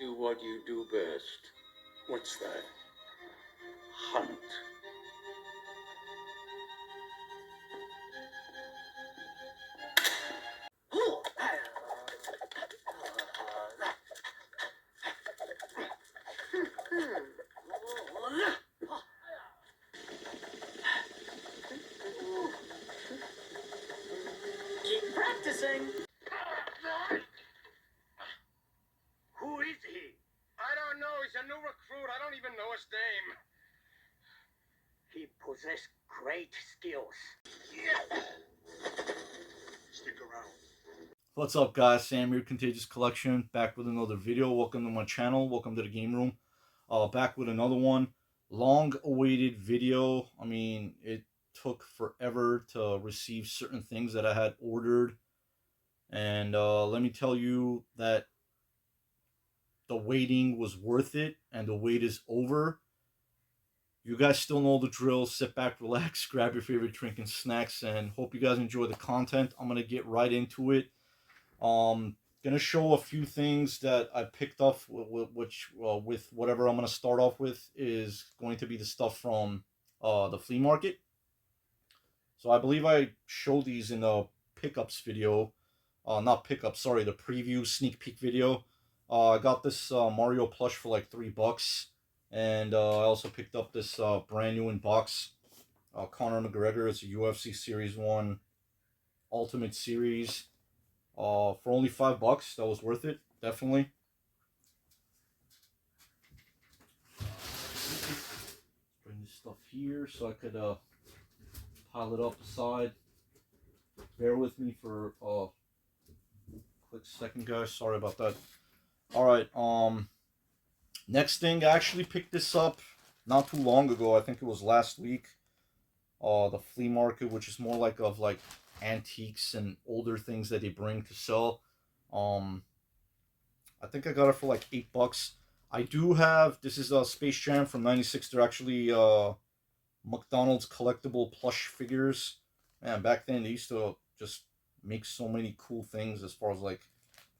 Do what you do best. What's that? Hunt. Keep practicing. Who is he? I don't know. He's a new recruit. I don't even know his name. He possessed great skills. Yeah. Stick around. What's up, guys? Sam here, Contagious Collection, back with another video. Welcome to my channel. Welcome to the game room. Back with another one. Long-awaited video. I mean, it took forever to receive certain things that I had ordered. And let me tell you that the waiting was worth it, and the wait is over. You guys still know the drill. Sit back, relax, grab your favorite drink and snacks, and hope you guys enjoy the content. I'm going to get right into it. Gonna show a few things that I picked up, with whatever I'm gonna start off with is going to be the stuff from the flea market. So I believe I showed these in the pickups video, not pickups, sorry, the preview sneak peek video. I got this Mario plush for like $3, and I also picked up this brand new in box Conor McGregor. It's a UFC Series 1 Ultimate Series. For only $5, that was worth it, definitely. Bring this stuff here so I could pile it up aside. Bear with me for a quick second, guys. Sorry about that. All right. Next thing, I actually picked this up not too long ago. I think it was last week. The flea market, which is more like of like antiques and older things that they bring to sell. I think I got it for like $8. I do have, this is a Space Jam from '96. They're actually McDonald's collectible plush figures. Man, back then they used to just make so many cool things as far as like,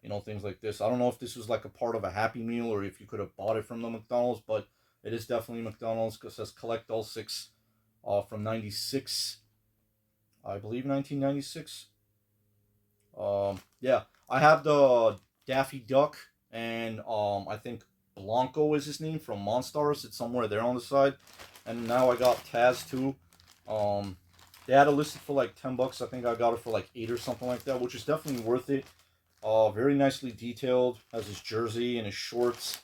you know, things like this. I don't know if this was like a part of a Happy Meal or if you could have bought it from the McDonald's, but it is definitely McDonald's because it says collect all 6 from '96. I believe 1996. Yeah, I have the Daffy Duck, and I think Blanco is his name from Monstars. It's somewhere there on the side. And now I got Taz too. They had it listed for like $10. I think I got it for like 8 or something like that, which is definitely worth it. Very nicely detailed. Has his jersey and his shorts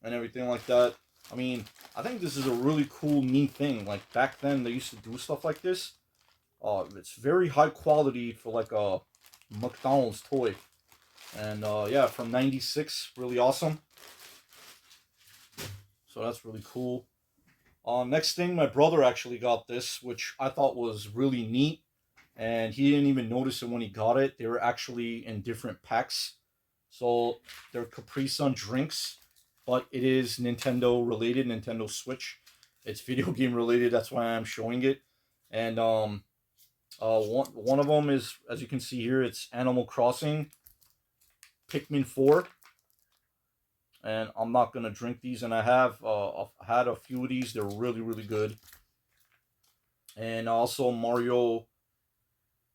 and everything like that. I mean, I think this is a really cool, neat thing. Like back then, they used to do stuff like this. It's very high quality for like a McDonald's toy. And yeah, from '96, really awesome. So that's really cool. Next thing, my brother actually got this, which I thought was really neat. And he didn't even notice it when he got it. They were actually in different packs. So they're Capri Sun drinks, but it is Nintendo related, Nintendo Switch. It's video game related, that's why I'm showing it. And one of them is, as you can see here, it's Animal Crossing Pikmin 4. And I'm not going to drink these. And I have had a few of these. They're really, really good. And also Mario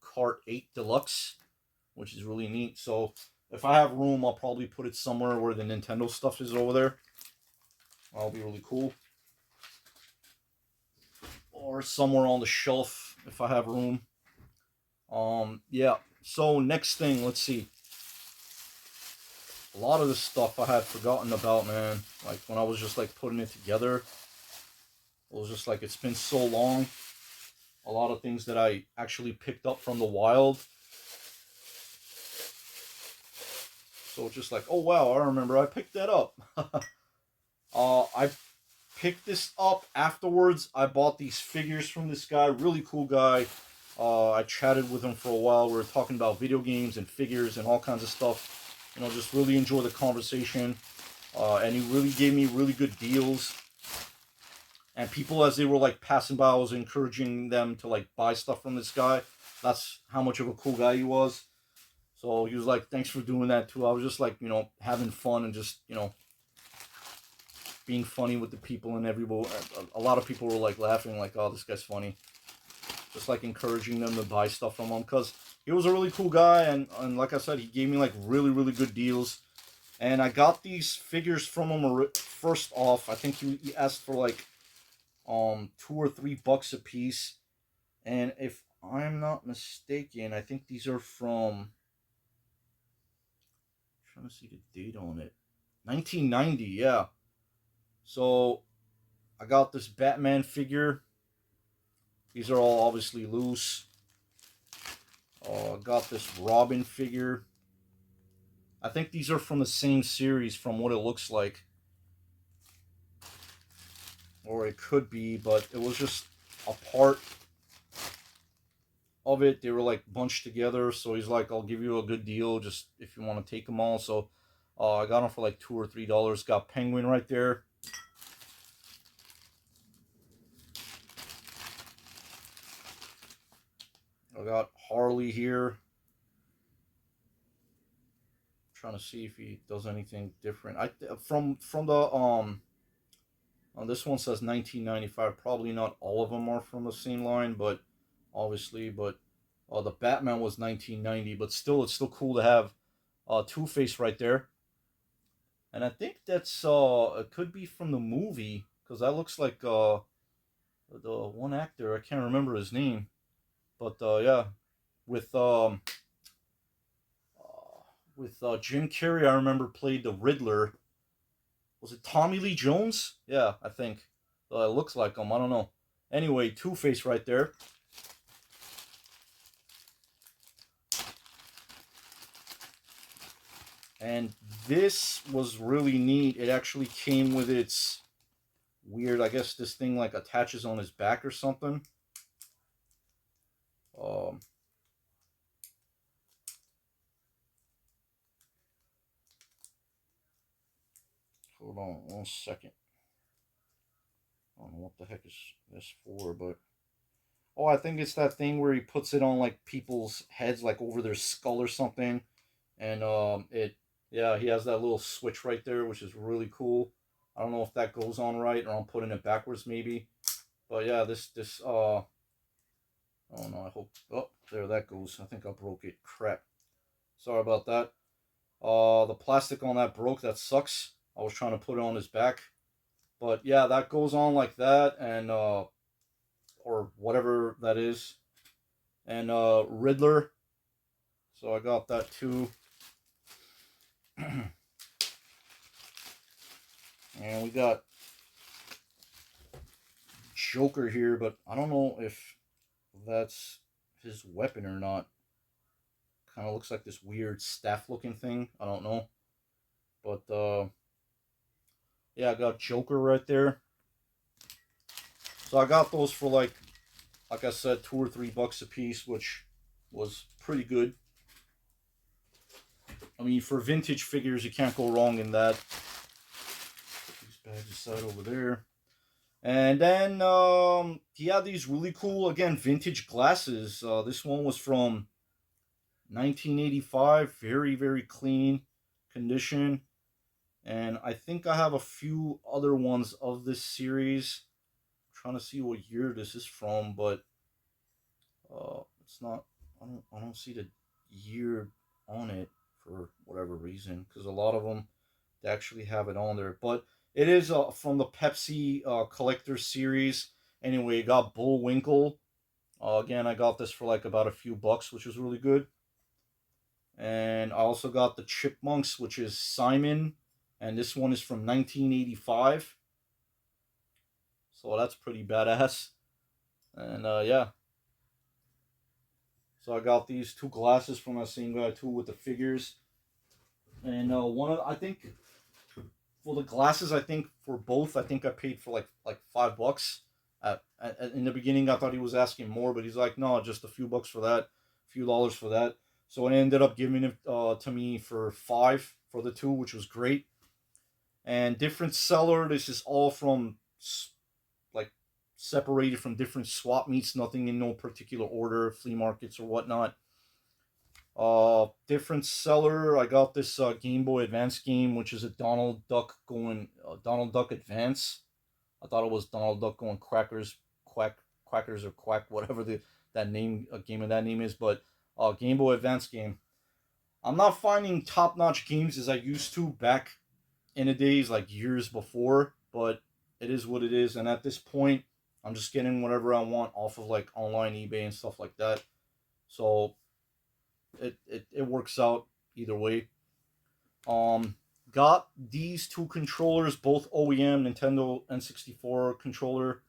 Kart 8 Deluxe, which is really neat. So if I have room, I'll probably put it somewhere where the Nintendo stuff is over there. That'll be really cool. Or somewhere on the shelf if I have room. Yeah. So next thing, let's see. A lot of this stuff I had forgotten about, man. Like when I was just like putting it together, it was just like, it's been so long. A lot of things that I actually picked up from the wild. So it's just like, oh wow, I remember I picked that up. I picked this up afterwards. I bought these figures from this guy, really cool guy. I chatted with him for a while. We were talking about video games and figures and all kinds of stuff. You know, just really enjoy the conversation. And he really gave me really good deals. And people, as they were like passing by, I was encouraging them to like buy stuff from this guy. That's how much of a cool guy he was. So he was like, thanks for doing that too. I was just like, you know, having fun and just, you know, being funny with the people, and everyone, a lot of people were like laughing, like, "Oh, this guy's funny." Just like encouraging them to buy stuff from him, because he was a really cool guy, and like I said, he gave me like really good deals. And I got these figures from him first off. I think he asked for like $2 or $3 a piece. And if I'm not mistaken, I think these are from, I'm trying to see the date on it. 1990, yeah. So I got this Batman figure. These are all obviously loose. I got this Robin figure. I think these are from the same series from what it looks like. Or it could be, but it was just a part of it. They were like bunched together, so he's like, I'll give you a good deal just if you want to take them all. So I got them for like $2 or $3. Got Penguin right there. I got Harley here. Trying to see if he does anything different. From the this one says 1995. Probably not all of them are from the same line, but obviously, but the Batman was 1990. But still, it's still cool to have Two-Face right there. And I think that's it could be from the movie, because that looks like the one actor. I can't remember his name, but yeah, with Jim Carrey, I remember played the Riddler. Was it Tommy Lee Jones? Yeah, I think. It looks like him. I don't know. Anyway, Two-Face right there. And this was really neat. It actually came with its weird, I guess this thing like attaches on his back or something. Hold on 1 second. I don't know what the heck is this for, but oh, I think it's that thing where he puts it on like people's heads, like over their skull or something, and yeah, he has that little switch right there, which is really cool. I don't know if that goes on right, or I'm putting it backwards maybe, but yeah, this oh no, I hope, oh, there that goes. I think I broke it. Crap. Sorry about that. The plastic on that broke. That sucks. I was trying to put it on his back. But yeah, that goes on like that, and or whatever that is. And Riddler. So I got that too. And we got Joker here, but I don't know if that's his weapon or not. Kind of looks like this weird staff looking thing. I don't know. But yeah, I got Joker right there. So I got those for like I said, $2 or $3 a piece, which was pretty good. I mean, for vintage figures, you can't go wrong in that. Put these bags aside over there. And then he had these really cool, again, vintage glasses. This one was from 1985. Very clean condition. And I think I have a few other ones of this series. I'm trying to see what year this is from, but it's not. I don't see the year on it for whatever reason, because a lot of them they actually have it on there. But it is from the Pepsi collector series. Anyway, you got Bullwinkle. Again, I got this for like about a few bucks, which was really good. And I also got the Chipmunks, which is Simon. And this one is from 1985. So that's pretty badass. And yeah. So I got these two glasses from that same guy too with the figures. And I think for the glasses, I think for both, I think I paid for like $5. In the beginning, I thought he was asking more, but he's like, no, just a few bucks for that, a few dollars for that. So I ended up giving it to me for $5 for the two, which was great. And different seller. This is all from like separated from different swap meets. Nothing in no particular order, flea markets or whatnot. Different seller. I got this Game Boy Advance game, which is a Donald Duck Advance. I thought it was Donald Duck going Quackers or Quack, whatever that name game of that name is. But Game Boy Advance game. I'm not finding top notch games as I used to back in the days, like years before. But it is what it is, and at this point, I'm just getting whatever I want off of like online eBay and stuff like that. So it works out either way. Um, got these two controllers, both OEM Nintendo N64 controller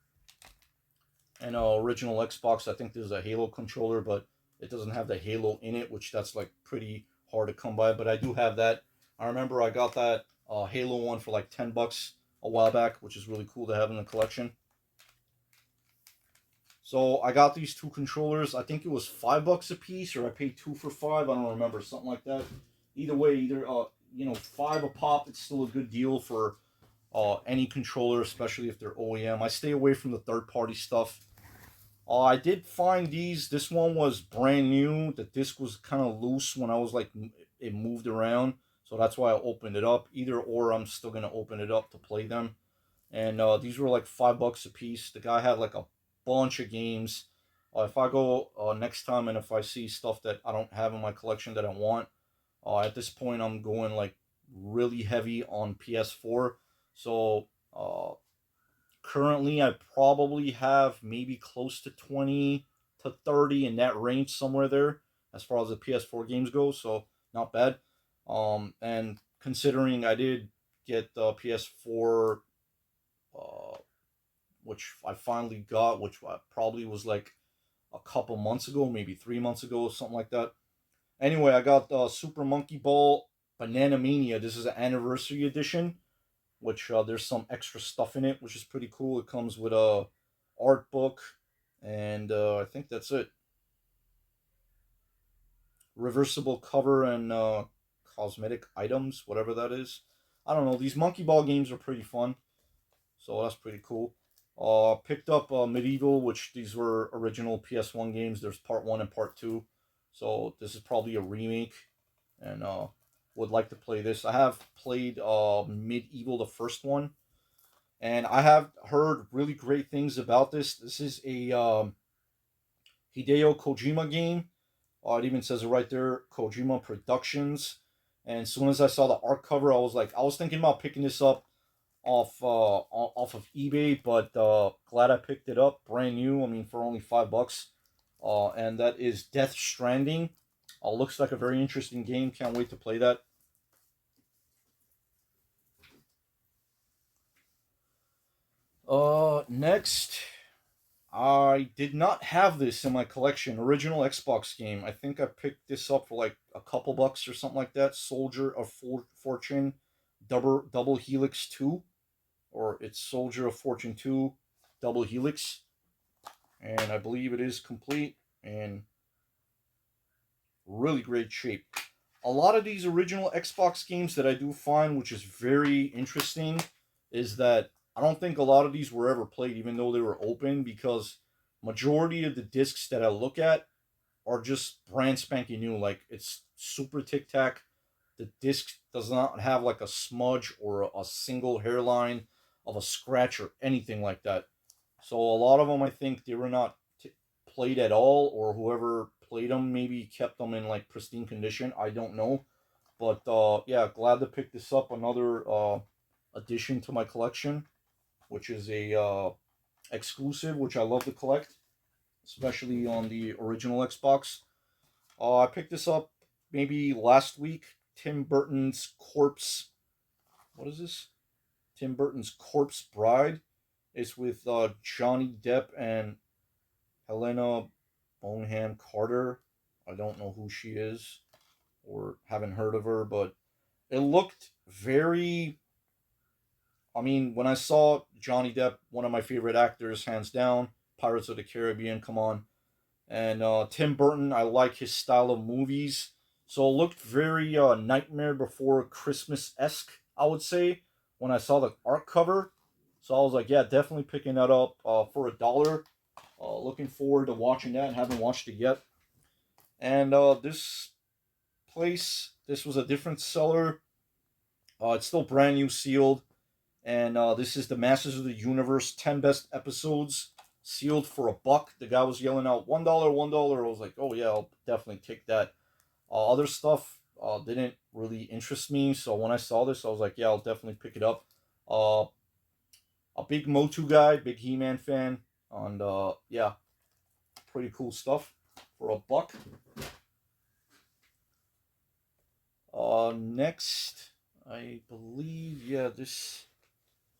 and original Xbox. I think there's a Halo controller, but it doesn't have the Halo in it, which that's like pretty hard to come by. But I do have that. I remember I got that Halo one for like $10 a while back, which is really cool to have in the collection. So I got these two controllers. I think it was $5 a piece, or I paid two for five. I don't remember, something like that. Either way, five a pop. It's still a good deal for any controller, especially if they're OEM. I stay away from the third-party stuff. I did find these. This one was brand new. The disc was kind of loose when I was like, it moved around. So that's why I opened it up. Either or, I'm still going to open it up to play them. And these were like $5 a piece. The guy had like a bunch of games. If I go next time and if I see stuff that I don't have in my collection that I want, at this point I'm going like really heavy on PS4. So currently I probably have maybe close to 20 to 30 in that range, somewhere there, as far as the PS4 games go. So not bad. And considering I did get the PS4, which I finally got, which probably was like a couple months ago, maybe 3 months ago, something like that. Anyway, I got Super Monkey Ball Banana Mania. This is an anniversary edition, which there's some extra stuff in it, which is pretty cool. It comes with a art book, and I think that's it. Reversible cover and cosmetic items, whatever that is. I don't know. These Monkey Ball games are pretty fun, so that's pretty cool. Picked up Medieval, which these were original PS1 games. There's part 1 and part 2. So this is probably a remake, and would like to play this. I have played Medieval, the first one, and I have heard really great things about this. This is a Hideo Kojima game. It even says it right there, Kojima Productions. And as soon as I saw the art cover, I was thinking about picking this up off of eBay, but glad I picked it up, brand new. I mean, for only $5. And that is Death Stranding. Looks like a very interesting game. Can't wait to play that. Next, I did not have this in my collection. Original Xbox game. I think I picked this up for like a couple bucks or something like that. Soldier of Fortune, Double Helix 2, or it's Soldier of Fortune 2, Double Helix, and I believe it is complete and really great shape. A lot of these original Xbox games that I do find, which is very interesting, is that I don't think a lot of these were ever played, even though they were open, because majority of the discs that I look at are just brand spanking new. Like, it's super tic tac. The disc does not have like a smudge or a single hairline of a scratch or anything like that. So a lot of them, I think they were not played at all, or whoever played them maybe kept them in like pristine condition. I don't know, but yeah, glad to pick this up. Another addition to my collection, which is a exclusive, which I love to collect, especially on the original Xbox. I picked this up maybe last week. Tim Burton's Corpse. What is this? Tim Burton's Corpse Bride. It's with Johnny Depp and Helena Bonham Carter. I don't know who she is, or haven't heard of her, but it looked very. I mean, when I saw Johnny Depp, one of my favorite actors, hands down, Pirates of the Caribbean, come on. And Tim Burton, I like his style of movies. So it looked very Nightmare Before Christmas-esque, I would say, when I saw the art cover. So I was like, yeah, definitely picking that up for $1. Looking forward to watching that and haven't watched it yet. And this place. This was a different seller. It's still brand new, sealed. And this is the Masters of the Universe 10 best episodes, sealed for $1. The guy was yelling out $1, $1. I was like, oh yeah, I'll definitely take that. Other stuff didn't really interest me, so when I saw this, I was like, yeah, I'll definitely pick it up. A big Motu guy, big He-Man fan, and yeah, pretty cool stuff for $1. Next, I believe, yeah, this.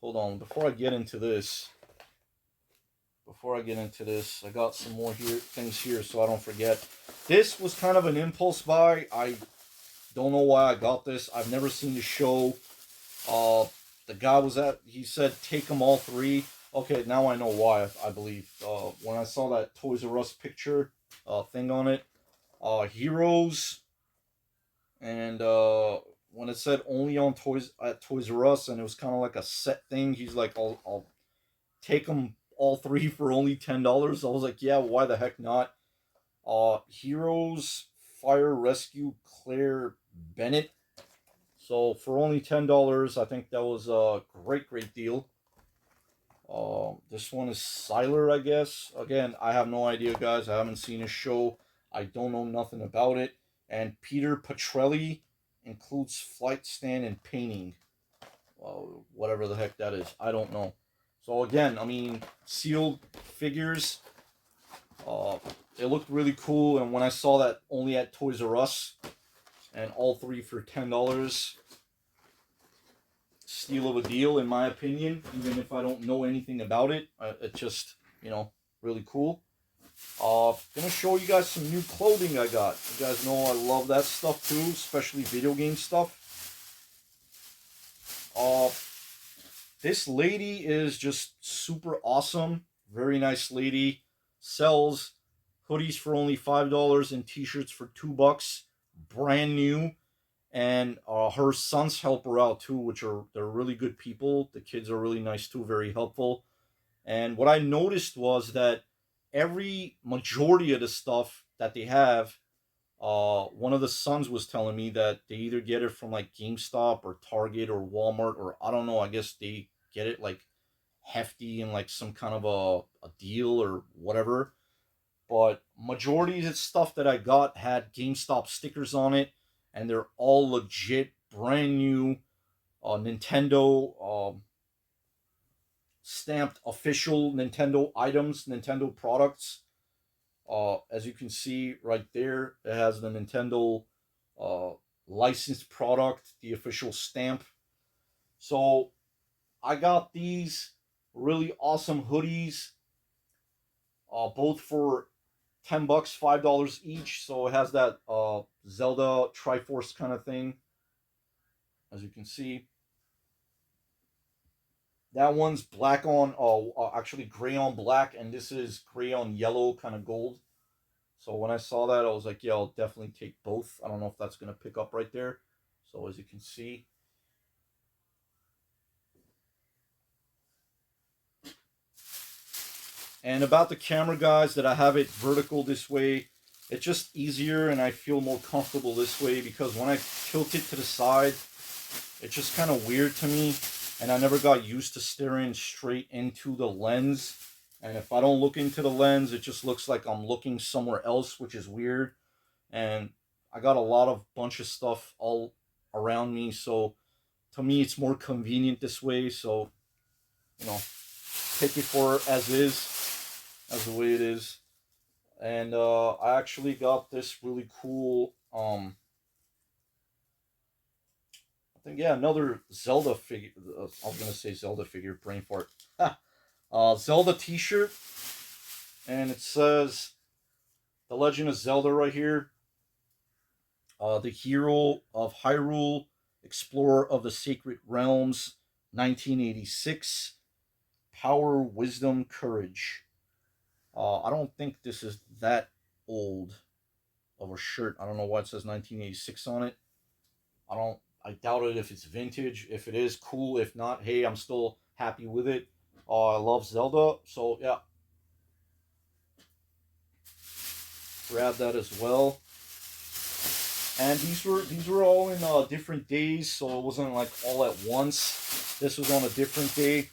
Hold on, before I get into this, I got some more things here so I don't forget. This was kind of an impulse buy. I don't know why I got this. I've never seen the show. The guy he said take them all 3. Okay, now I know why, I believe. When I saw that Toys R Us picture thing on it, Heroes, and when it said only on Toys R Us, and it was kind of like a set thing, he's like, I'll take them all 3 for only $10. I was like, yeah, why the heck not? Heroes, Fire Rescue, Claire Bennett. So for only $10, I think that was a great deal. This one is Sylar, I guess. Again, I have no idea, guys. I haven't seen his show. I don't know nothing about it. And Peter Petrelli includes flight stand and painting. Whatever the heck that is. I don't know. So again, I mean, sealed figures. It looked really cool. And when I saw that only at Toys R Us, and all 3 for $10, steal of a deal, in my opinion. Even if I don't know anything about it, it's just, really cool. Gonna show you guys some new clothing I got. You guys know I love that stuff too, especially video game stuff. This lady is just super awesome. Very nice lady. Sells hoodies for only $5 and t-shirts for $2. Brand new. And her sons help her out too, they're really good people. The kids are really nice too, very helpful. And what I noticed was that every majority of the stuff that they have, one of the sons was telling me that they either get it from like GameStop or Target or Walmart, or I don't know, I guess they get it like hefty and like some kind of a deal or whatever. But majority of the stuff that I got had GameStop stickers on it, and they're all legit, brand new Nintendo stamped official Nintendo items, Nintendo products. As you can see right there, it has the Nintendo licensed product, the official stamp. So I got these really awesome hoodies, both for $10, $5 each. So it has that Zelda Triforce kind of thing, as you can see. That one's black on, actually gray on black, and this is gray on yellow, kind of gold. So when I saw that, I was like, yeah, I'll definitely take both. I don't know if that's going to pick up right there. So as you can see. And about the camera, guys, that I have it vertical this way, it's just easier and I feel more comfortable this way, because when I tilt it to the side, it's just kind of weird to me. And I never got used to staring straight into the lens. And if I don't look into the lens, it just looks like I'm looking somewhere else, which is weird. And I got a bunch of stuff all around me. So to me, it's more convenient this way. So, take it for as is, as the way it is. And I actually got this really cool, another Zelda figure. I was going to say Zelda figure, brain fart. Zelda t-shirt. And it says The Legend of Zelda right here. The hero of Hyrule, explorer of the sacred realms, 1986. Power, wisdom, courage. I don't think this is that old of a shirt. I don't know why it says 1986 on it. I doubt it if it's vintage. If it is, cool. If not, hey, I'm still happy with it. I love Zelda, so yeah. Grab that as well. And these were all in different days, so it wasn't like all at once. This was on a different day.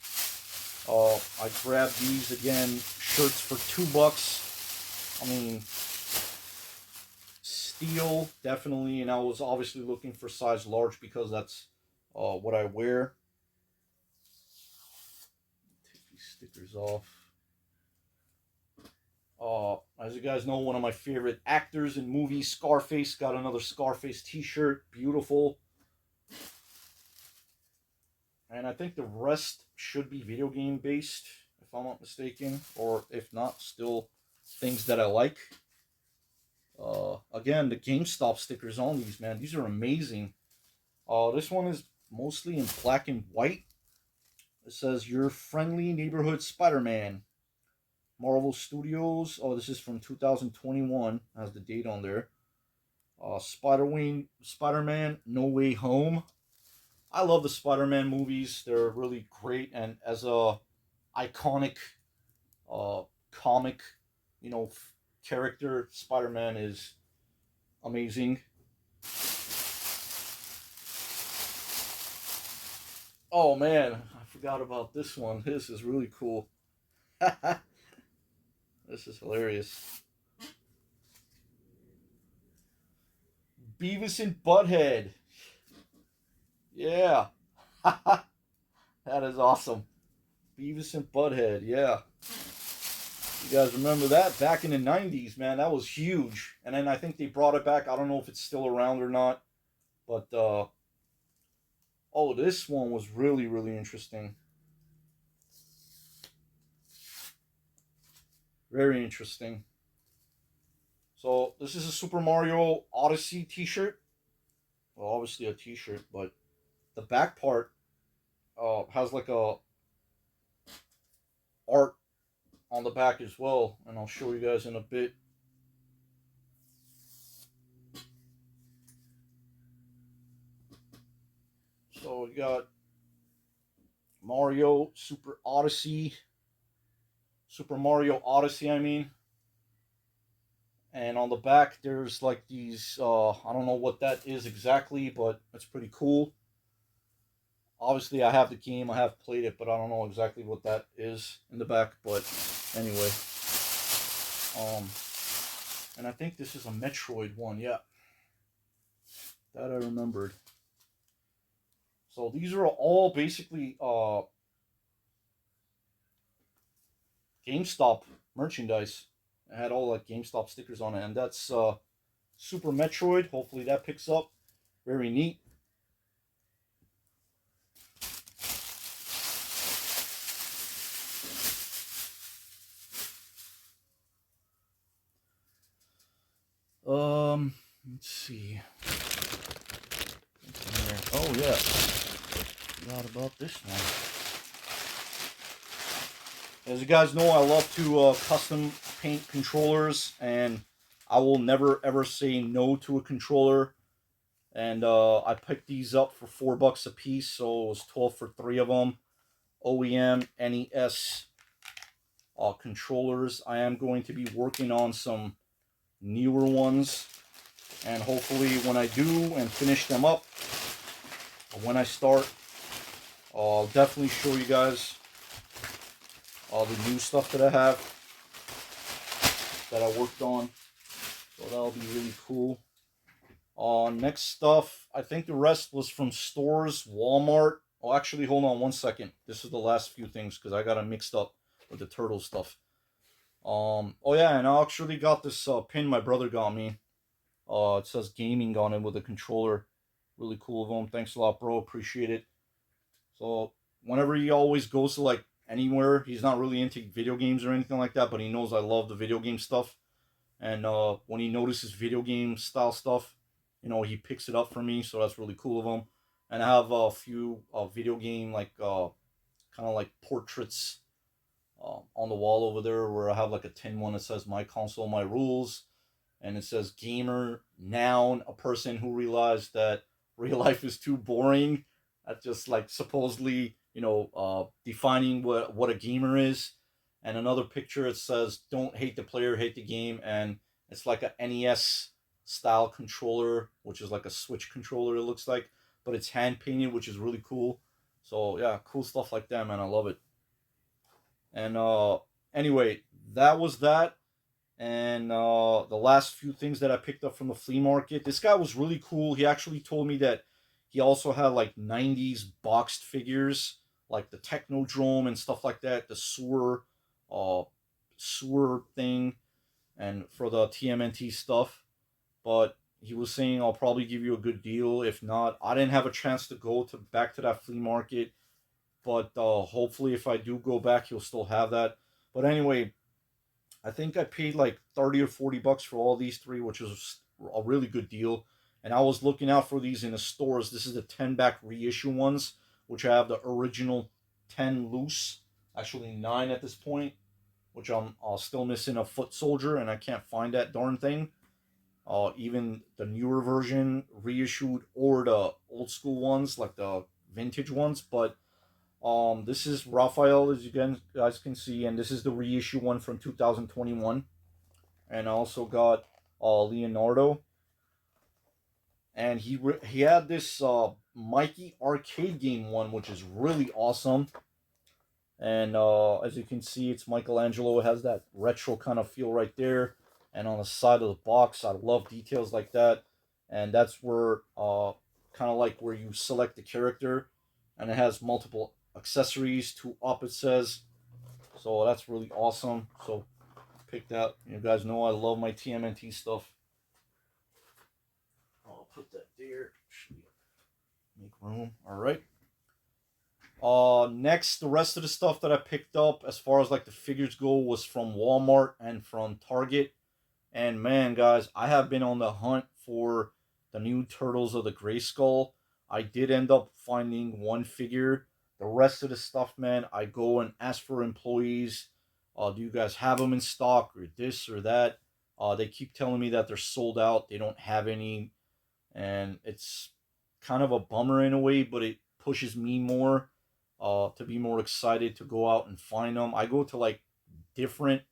I grabbed these again, shirts for $2. I mean, steel definitely, and I was obviously looking for size large because that's what I wear. Take these stickers off. As you guys know, one of my favorite actors in movies, Scarface, got another Scarface t-shirt. Beautiful. And I think the rest should be video game based, if I'm not mistaken. Or if not, still things that I like. Again, the GameStop stickers on these, man. These are amazing. This one is mostly in black and white. It says, "Your friendly neighborhood Spider-Man. Marvel Studios." Oh, this is from 2021. Has the date on there. Spider-Man No Way Home. I love the Spider-Man movies. They're really great, and as a iconic comic, character, Spider-Man is amazing. Oh man, I forgot about this one. This is really cool. This is hilarious. Beavis and Butthead. Yeah. That is awesome. Beavis and Butthead, yeah. You guys remember that? Back in the 90s, man, that was huge. And then I think they brought it back. I don't know if it's still around or not. But, oh, this one was really, really interesting. Very interesting. So, this is a Super Mario Odyssey t-shirt. Well, obviously a t-shirt, but the back part has like a art on the back as well, and I'll show you guys in a bit. So we got Mario Super Mario Odyssey, I mean. And on the back, there's like these, I don't know what that is exactly, but it's pretty cool. Obviously, I have the game, I have played it, but I don't know exactly what that is in the back. But anyway, and I think this is a Metroid one, yeah. That I remembered. So these are all basically GameStop merchandise. It had all like GameStop stickers on it, and that's Super Metroid. Hopefully that picks up. Very neat. Let's see. Oh yeah, forgot about this one. As you guys know, I love to custom paint controllers, and I will never ever say no to a controller. And I picked these up for $4 a piece, so it was 12 for 3 of them. OEM NES controllers. I am going to be working on some newer ones, and hopefully when I do and finish them up, when I start, I'll definitely show you guys all the new stuff that I have that I worked on. So that'll be really cool. Next stuff, I think the rest was from stores, Walmart. Oh, actually, hold on one second. This is the last few things because I got it mixed up with the turtle stuff. Oh yeah, and I actually got this pin my brother got me. It says gaming on it with a controller. Really cool of him. Thanks a lot, bro. Appreciate it. So whenever he always goes to like anywhere, he's not really into video games or anything like that, but he knows I love the video game stuff. And when he notices video game style stuff, he picks it up for me. So that's really cool of him. And I have a few video game like kind of like portraits on the wall over there, where I have like a tin one that says "My Console, My Rules," and it says "Gamer," noun, a person who realized that real life is too boring. That's just like supposedly, defining what a gamer is. And another picture, it says "Don't hate the player, hate the game," and it's like a NES style controller, which is like a Switch controller, it looks like, but it's hand painted, which is really cool. So yeah, cool stuff like that, man. I love it. And anyway, that was that. And the last few things that I picked up from the flea market, this guy was really cool. He actually told me that he also had like 90s boxed figures, like the Technodrome and stuff like that, the uh, sewer thing, and for the TMNT stuff. But he was saying I'll probably give you a good deal. If not, I didn't have a chance to go to back to that flea market, but hopefully if I do go back, he'll still have that. But anyway, I think I paid like 30 or 40 bucks for all these three, which was a really good deal. And I was looking out for these in the stores. This is the 10 back reissue ones, which I have the original 10 loose, actually 9 at this point, which I'm still missing a foot soldier, and I can't find that darn thing. Even the newer version reissued, or the old school ones, like the vintage ones. But this is Raphael, as you guys can see, and this is the reissue one from 2021. And I also got Leonardo, and he had this Mikey arcade game one, which is really awesome. And as you can see, it's Michelangelo. It has that retro kind of feel right there. And on the side of the box, I love details like that. And that's where kind of like where you select the character, and it has multiple accessories to up, it says. So that's really awesome. So pick that. You guys know I love my TMNT stuff. I'll put that there. Make room. All right. Next, the rest of the stuff that I picked up, as far as like the figures go, was from Walmart and from Target. And man, guys, I have been on the hunt for the new Turtles of the Grayskull. I did end up finding one figure. The rest of the stuff, man, I go and ask for employees. Do you guys have them in stock, or this or that? They keep telling me that they're sold out. They don't have any. And it's kind of a bummer in a way, but it pushes me more to be more excited to go out and find them. I go to like different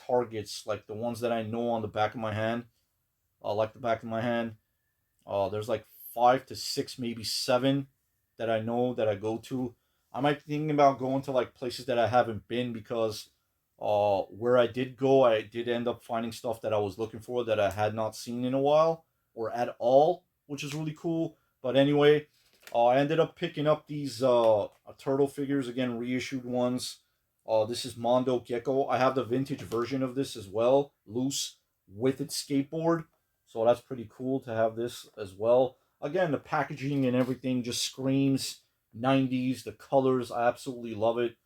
targets, like the ones that I know on the back of my hand. Like the back of my hand. There's like 5 to 6, maybe 7 that I know that I go to. I might be thinking about going to like places that I haven't been, because where I did go, I did end up finding stuff that I was looking for that I had not seen in a while or at all, which is really cool. But anyway, I ended up picking up these turtle figures, again, reissued ones. This is Mondo Gecko. I have the vintage version of this as well, loose, with its skateboard. So that's pretty cool to have this as well. Again, the packaging and everything just screams 90s. The colors, I absolutely love it.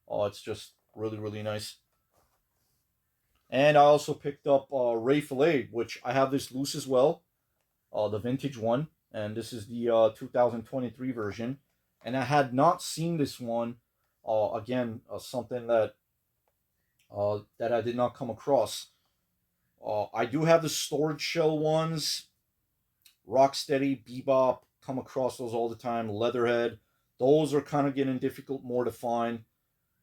It's just really, really nice. And I also picked up Ray Fillet, which I have this loose as well, the vintage one. And this is the 2023 version. And I had not seen this one. Again, something that that I did not come across. I do have the storage shell ones. Rocksteady, Bebop, come across those all the time. Leatherhead, those are kind of getting difficult more to find.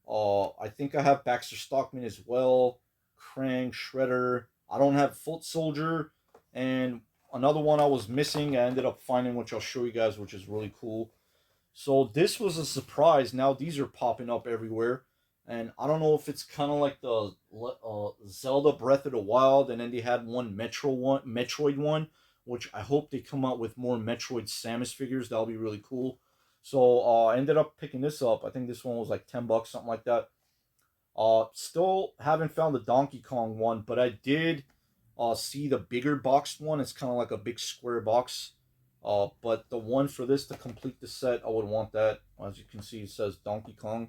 I think I have Baxter Stockman as well. Krang, Shredder. I don't have Foot Soldier. And another one I was missing, I ended up finding, which I'll show you guys, which is really cool. So this was a surprise. Now these are popping up everywhere. And I don't know if it's kind of like the Zelda Breath of the Wild, and then they had one Metroid one, which I hope they come out with more Metroid Samus figures. That'll be really cool. So I ended up picking this up. I think this one was like $10, something like that. Still haven't found the Donkey Kong one, but I did see the bigger boxed one. It's kind of like a big square box. But the one for this to complete the set, I would want that. As you can see, it says Donkey Kong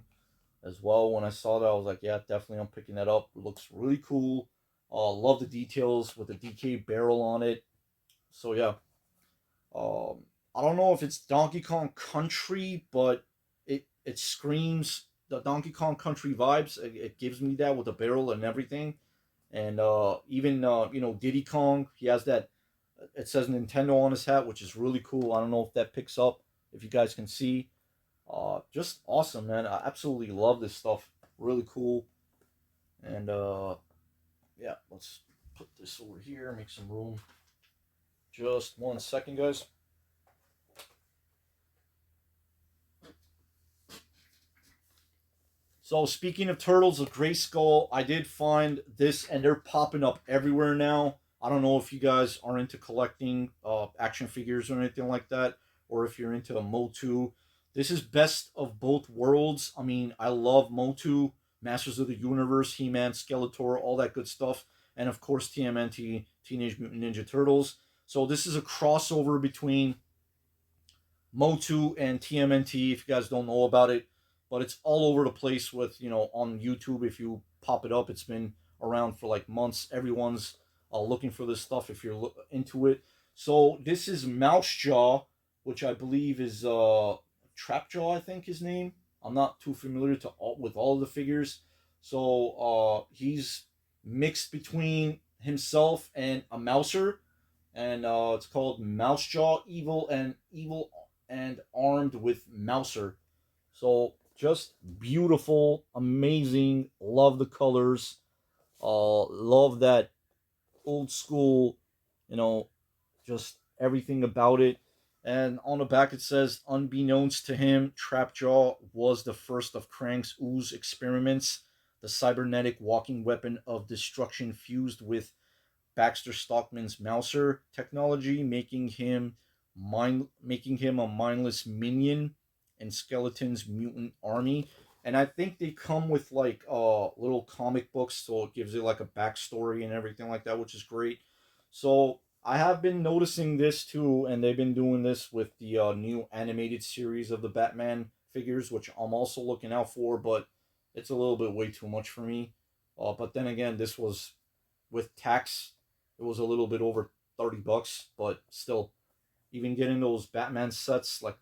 as well. When I saw that, I was like, yeah, definitely I'm picking that up. It looks really cool. Love the details with the DK barrel on it. So yeah. I don't know if it's Donkey Kong Country, but it screams the Donkey Kong Country vibes. It gives me that with the barrel and everything. And even Diddy Kong, he has that. It says Nintendo on his hat, which is really cool. I don't know if that picks up, if you guys can see. Just awesome, man. I absolutely love this stuff. Really cool. And yeah, let's put this over here, make some room. Just 1 second, guys. So speaking of turtles of Grayskull, I did find this, and they're popping up everywhere now. I don't know if you guys are into collecting action figures or anything like that, or if you're into a Motu. This is best of both worlds. I mean, I love Motu, Masters of the Universe, He-Man, Skeletor, all that good stuff, and of course TMNT, Teenage Mutant Ninja Turtles. So this is a crossover between Motu and TMNT, if you guys don't know about it. But it's all over the place with, on YouTube. If you pop it up, it's been around for like months. Everyone's looking for this stuff if you're into it. So this is Mouse Jaw, which I believe is Trapjaw, I think his name. I'm not too familiar with all of the figures. So he's mixed between himself and a Mouser. And it's called Mouse Jaw, Evil and Armed with Mouser. So just beautiful, amazing. Love the colors. Love that old school, just everything about it. And on the back it says, unbeknownst to him, Trapjaw was the first of Krang's ooze experiments, the cybernetic walking weapon of destruction fused with Baxter Stockman's Mouser technology, making him a mindless minion in Skeleton's mutant army. And I think they come with like little comic books, so it gives it like a backstory and everything like that, which is great. So I have been noticing this too, and they've been doing this with the new animated series of the Batman figures, which I'm also looking out for, but it's a little bit way too much for me. But then again, this was with tax, it was a little bit over $30, but still, even getting those Batman sets, like,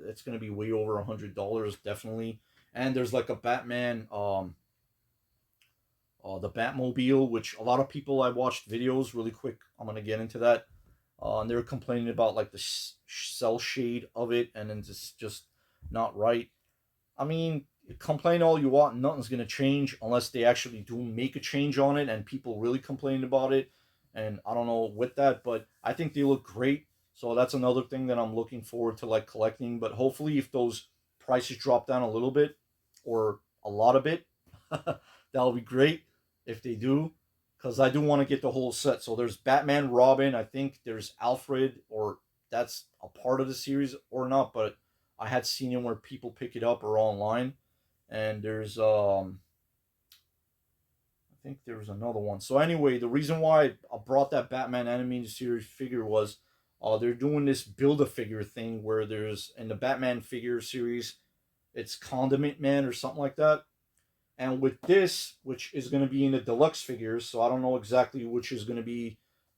it's gonna be way over $100 definitely. And there's like a Batman, the Batmobile, which a lot of people, I watched videos really quick. I'm gonna get into that. And they were complaining about like the cell shade of it, and then it's just not right. I mean, complain all you want, nothing's gonna change unless they actually do make a change on it, and people really complain about it. And I don't know with that, but I think they look great. So that's another thing that I'm looking forward to like collecting. But hopefully, if those prices drop down a little bit or a lot of it, that'll be great if they do, because I do want to get the whole set. So there's Batman, Robin. I think there's Alfred, or that's a part of the series or not, but I had seen it where people pick it up or online. And there's I think there was another one. So anyway, the reason why I brought that Batman animated series figure was they're doing this Build-A-Figure thing where there's, in the Batman figure series, it's Condiment Man or something like that. And with this, which is going to be in the deluxe figures, so I don't know exactly which is going to be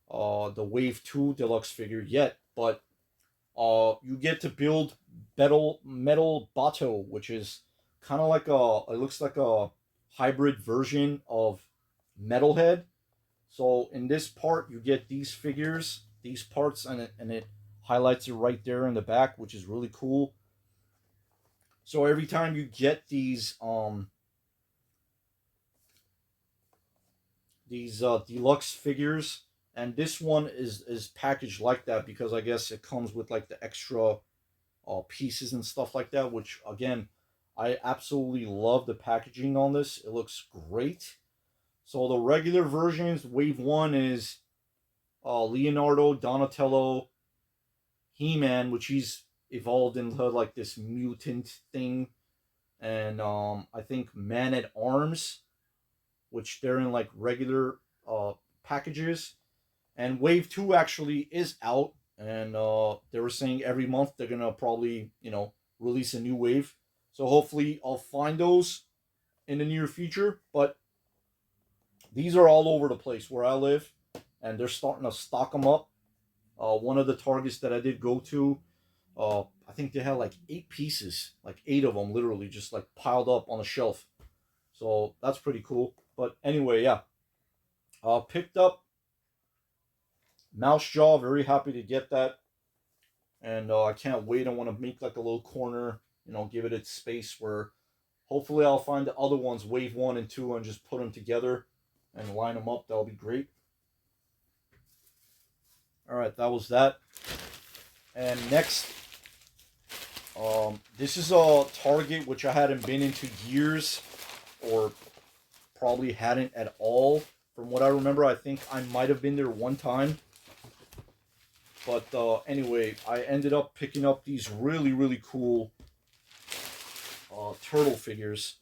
the Wave 2 deluxe figure yet, but you get to build Metal Bato, which is kind of like it looks like a hybrid version of Metalhead. So in this part, you get these figures, these parts, and it highlights it right there in the back, which is really cool. So every time you get these deluxe figures, and this one is packaged like that because I guess it comes with like the extra pieces and stuff like that, which again, I absolutely love the packaging on this. It looks great. So the regular versions, Wave 1 is Leonardo, Donatello, He-Man, which he's evolved into like this mutant thing, and I think Man-at-Arms, which they're in like regular packages. And Wave 2 actually is out, and they were saying every month they're gonna probably, release a new wave. So hopefully I'll find those in the near future. But these are all over the place where I live, and they're starting to stock them up. One of the Targets that I did go to, I think they had like 8 pieces, like 8 of them literally just like piled up on a shelf. So that's pretty cool. But anyway, yeah. Picked up Mouse Jaw, very happy to get that. And I can't wait. I want to make like a little corner, give it its space where hopefully I'll find the other ones, Wave 1 and 2, and just put them together and line them up. That'll be great. All right, that was that. And next, this is a Target which I hadn't been into years, or probably hadn't at all. From what I remember, I think I might have been there one time. But anyway, I ended up picking up these really, really cool turtle figures.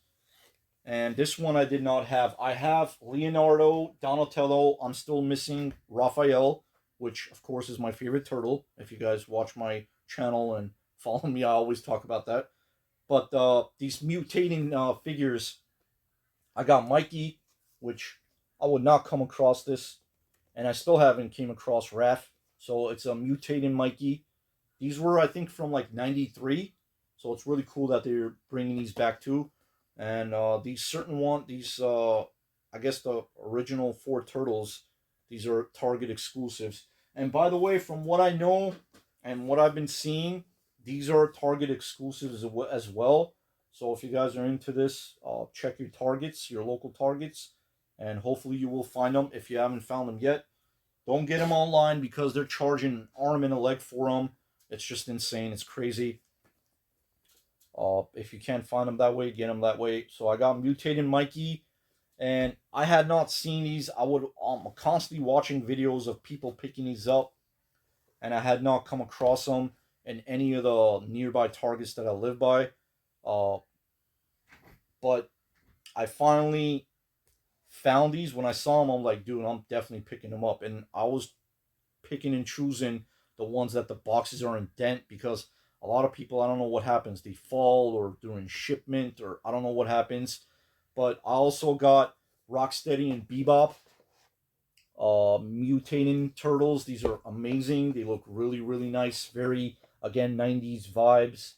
And this one I did not have. I have Leonardo, Donatello. I'm still missing Raphael, which of course is my favorite turtle. If you guys watch my channel and follow me, I always talk about that. But these mutating figures, I got Mikey, which I would not come across this, and I still haven't came across Raph. So it's a mutating Mikey. These were, I think, from like '93. So it's really cool that they're bringing these back too. And I guess the original four turtles, these are Target exclusives. And by the way, from what I know and what I've been seeing, these are Target exclusives as well. So if you guys are into this, check your Targets, your local Targets, and hopefully you will find them. If you haven't found them yet, don't get them online because they're charging an arm and a leg for them. It's just insane. It's crazy. If you can't find them that way, get them that way. So I got Mutated Mikey, and I had not seen these. I'm constantly watching videos of people picking these up, and I had not come across them in any of the nearby Targets that I live by. But I finally found these. When I saw them, I'm like, dude, I'm definitely picking them up. And I was picking and choosing the ones that the boxes are in dent, because a lot of people, I don't know what happens. They fall or during shipment, or I don't know what happens. But I also got Rocksteady and Bebop mutating turtles. These are amazing. They look really, really nice. Very, again, 90s vibes.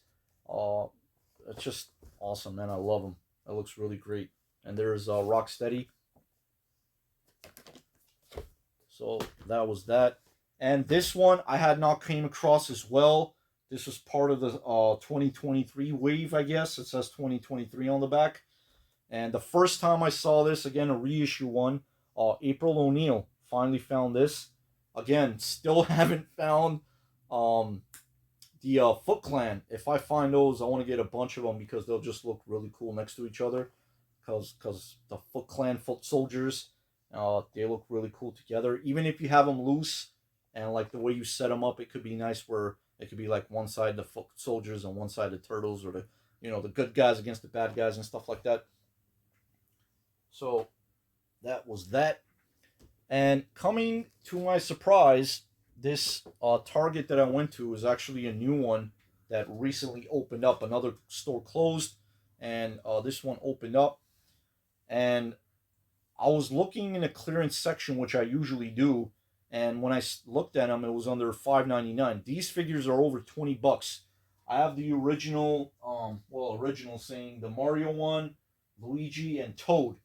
It's just awesome, man. I love them. It looks really great. And there's Rocksteady. So that was that. And this one I had not came across as well. This was part of the 2023 wave, I guess. It says 2023 on the back. And the first time I saw this, again, a reissue one, April O'Neil. Finally found this. Again, still haven't found the Foot Clan. If I find those, I want to get a bunch of them because they'll just look really cool next to each other. Because the Foot Clan foot soldiers, they look really cool together. Even if you have them loose and like the way you set them up, it could be nice where it could be like one side the foot soldiers and one side the turtles, or the good guys against the bad guys and stuff like that. So that was that. And coming to my surprise, this Target that I went to is actually a new one that recently opened up. Another store closed, and this one opened up. And I was looking in a clearance section, which I usually do, and when I looked at them, it was under $5.99. These figures are over $20. I have the original, original saying the Mario one, Luigi, and Toad.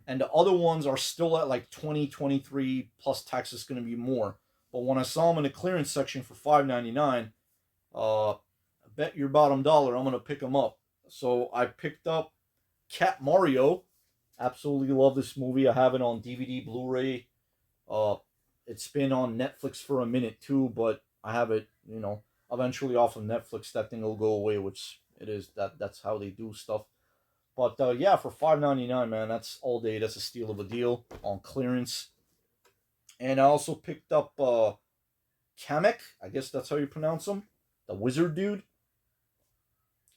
And the other ones are still at like 20, 23 plus tax is going to be more. But when I saw them in the clearance section for $5.99, I bet your bottom dollar I'm going to pick them up. So I picked up Cat Mario. Absolutely love this movie. I have it on DVD, Blu-ray. It's been on Netflix for a minute too, but I have it, eventually off of Netflix. That thing will go away, which it is. That's how they do stuff. But yeah, for $5.99, man, that's all day. That's a steal of a deal on clearance. And I also picked up Kamek. I guess that's how you pronounce him. The wizard dude.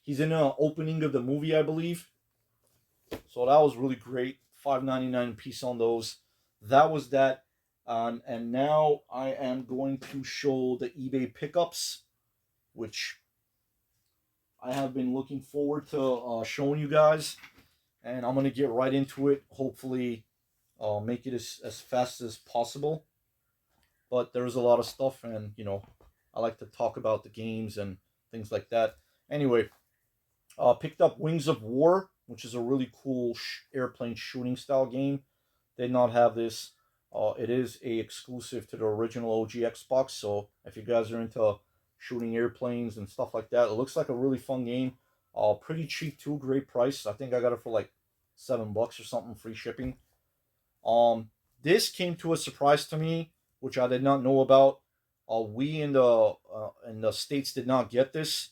He's in an opening of the movie, I believe. So that was really great. $5.99 piece on those. That was that. And now I am going to show the eBay pickups, which I have been looking forward to showing you guys. And I'm going to get right into it. Hopefully make it as fast as possible. But there's a lot of stuff, and, I like to talk about the games and things like that. Anyway, picked up Wings of War, which is a really cool airplane shooting style game. Did not have this. It is a exclusive to the original OG Xbox, so if you guys are into shooting airplanes and stuff like that, it looks like a really fun game. Pretty cheap too, great price. I think I got it for like $7 or something, free shipping. This came to a surprise to me. which I did not know about. We in the states did not get this,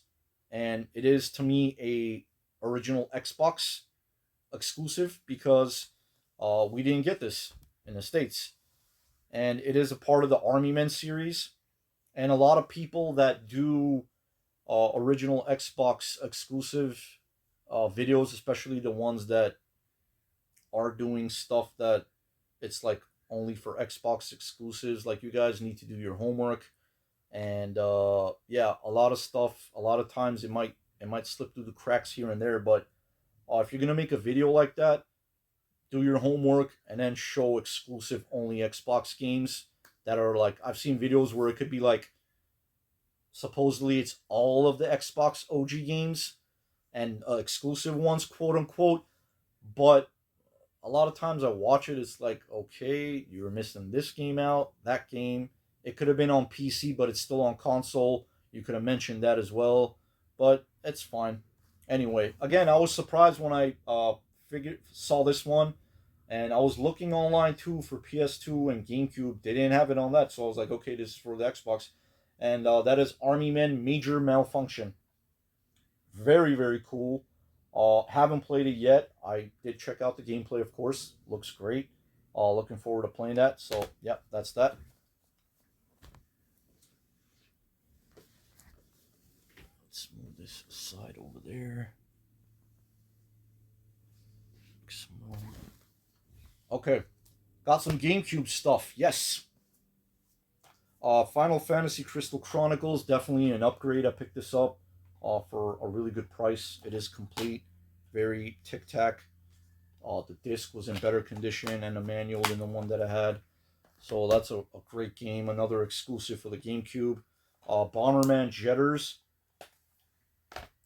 and it is to me a original Xbox exclusive because we didn't get this in the states, and it is a part of the Army Men series. And a lot of people that do original Xbox exclusive videos, especially the ones that are doing stuff that it's like only for Xbox exclusives, like you guys need to do your homework. And yeah, a lot of stuff, a lot of times it might slip through the cracks here and there, but if you're gonna make a video like that, do your homework and then show exclusive only Xbox games that are like, I've seen videos where it could be like supposedly it's all of the Xbox OG games and exclusive ones, quote unquote. But a lot of times I watch it, it's like, okay, you were missing this game out, that game. It could have been on PC, but it's still on console. You could have mentioned that as well, but it's fine. Anyway, again, I was surprised when I saw this one, and I was looking online too for PS2 and GameCube. They didn't have it on that, so I was like, okay, this is for the Xbox, and that is Army Men Major Malfunction. Very, very cool. Haven't played it yet. I did check out the gameplay, of course. Looks great. Looking forward to playing that. So, yep, that's that. Let's move this aside over there. Okay, got some GameCube stuff. Yes. Final Fantasy Crystal Chronicles, definitely an upgrade. I picked this up for a really good price. It is complete, very tic-tac. The disc was in better condition and the manual than the one that I had. So that's a great game, another exclusive for the GameCube. Bomberman Jetters.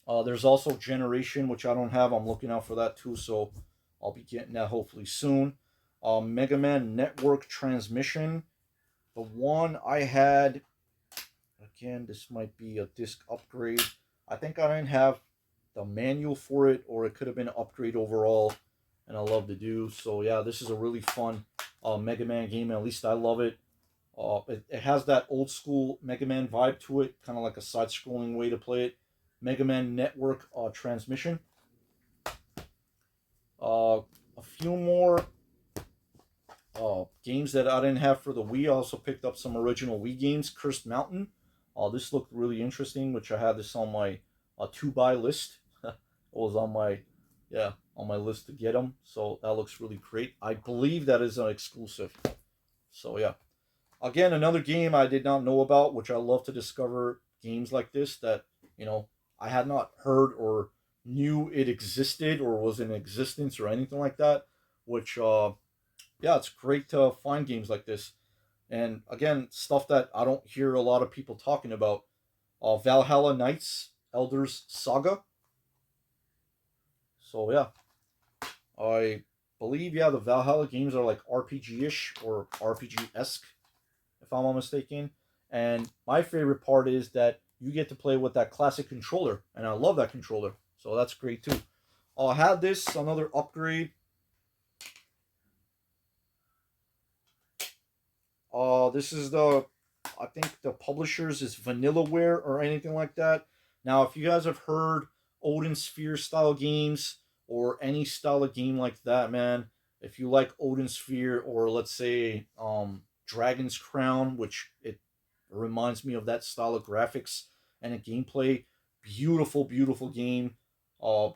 There's also Generation, which I don't have. I'm looking out for that too, so I'll be getting that hopefully soon. Mega Man Network Transmission. The one I had, again, this might be a disc upgrade. I think I didn't have the manual for it, or it could have been an upgrade overall, and I love to do. So yeah, this is a really fun Mega Man game, and at least I love it. It has that old school Mega Man vibe to it, kind of like a side-scrolling way to play it. Mega Man Network Transmission. A few more games that I didn't have for the Wii. I also picked up some original Wii games. Cursed Mountain. This looked really interesting, which I had this on my to-buy list. It was on my list to get them. So that looks really great. I believe that is an exclusive. So yeah. Again, another game I did not know about, which I love to discover games like this that, I had not heard or knew it existed or was in existence or anything like that. Which, yeah, it's great to find games like this. And again, stuff that I don't hear a lot of people talking about. Valhalla Knights, Elders Saga. So yeah, I believe, yeah, the Valhalla games are like RPG-ish or RPG-esque, if I'm not mistaken. And my favorite part is that you get to play with that classic controller, and I love that controller. So that's great too. I'll have this, another upgrade. This is I think the publishers is Vanillaware or anything like that. Now, if you guys have heard Odin Sphere style games or any style of game like that, man, if you like Odin Sphere or let's say Dragon's Crown, which it reminds me of that style of graphics and a gameplay, beautiful, beautiful game.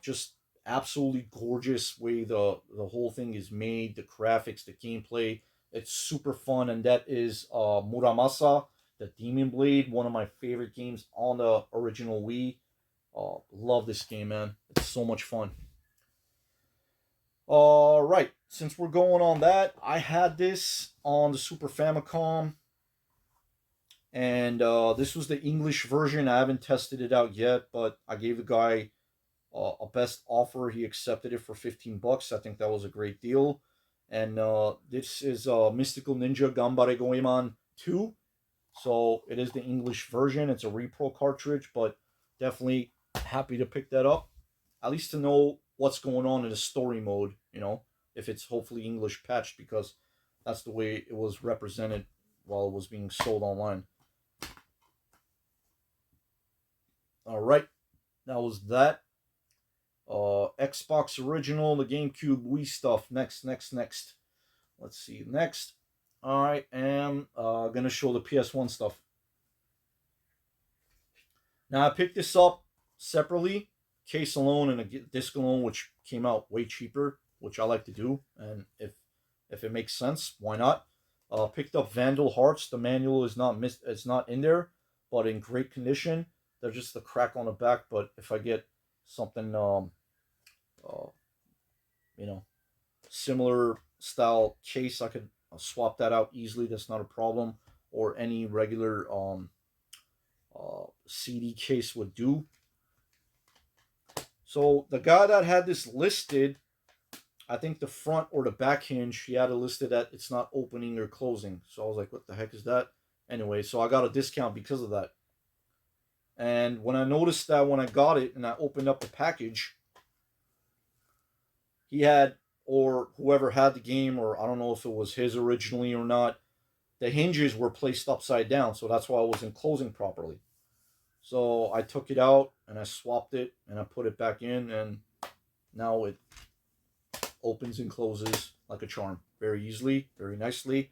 Just absolutely gorgeous way the whole thing is made, the graphics, the gameplay. It's super fun, and that is Muramasa, the Demon Blade, one of my favorite games on the original Wii. Love this game, man. It's so much fun. Alright, since we're going on that, I had this on the Super Famicom, and this was the English version. I haven't tested it out yet, but I gave the guy a best offer. He accepted it for $15. I think that was a great deal. And this is Mystical Ninja Gambare Goemon 2. So it is the English version. It's a repro cartridge, but definitely happy to pick that up. At least to know what's going on in the story mode, if it's hopefully English patched, because that's the way it was represented while it was being sold online. All right, that was that. Xbox original, the GameCube, Wii stuff. Next. Let's see. Next, I am gonna show the PS1 stuff. Now I picked this up separately, case alone and a disc alone, which came out way cheaper, which I like to do, and if it makes sense, why not? Picked up Vandal Hearts. The manual is it's not in there, but in great condition. There's just the crack on the back, but if I get something similar style case, I could swap that out easily. That's not a problem. Or any regular CD case would do. So the guy that had this listed, I think the front or the back hinge, he had it listed that it's not opening or closing. So I was like, what the heck is that? Anyway, so I got a discount because of that. And when I noticed that when I got it and I opened up the package, he had, or whoever had the game, or I don't know if it was his originally or not, the hinges were placed upside down. So that's why it wasn't closing properly. So I took it out and I swapped it and I put it back in, and now it opens and closes like a charm very easily, very nicely.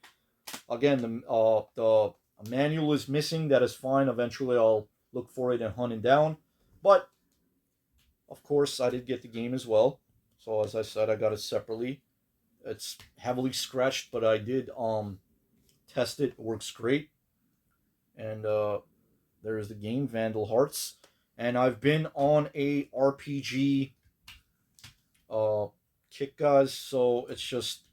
Again, the manual is missing. That is fine. Eventually I'll look for it and hunt it down. But of course I did get the game as well. So as I said, I got it separately. It's heavily scratched, but I did test it. It works great. And there's the game, Vandal Hearts. And I've been on a RPG kick, guys. So it's just,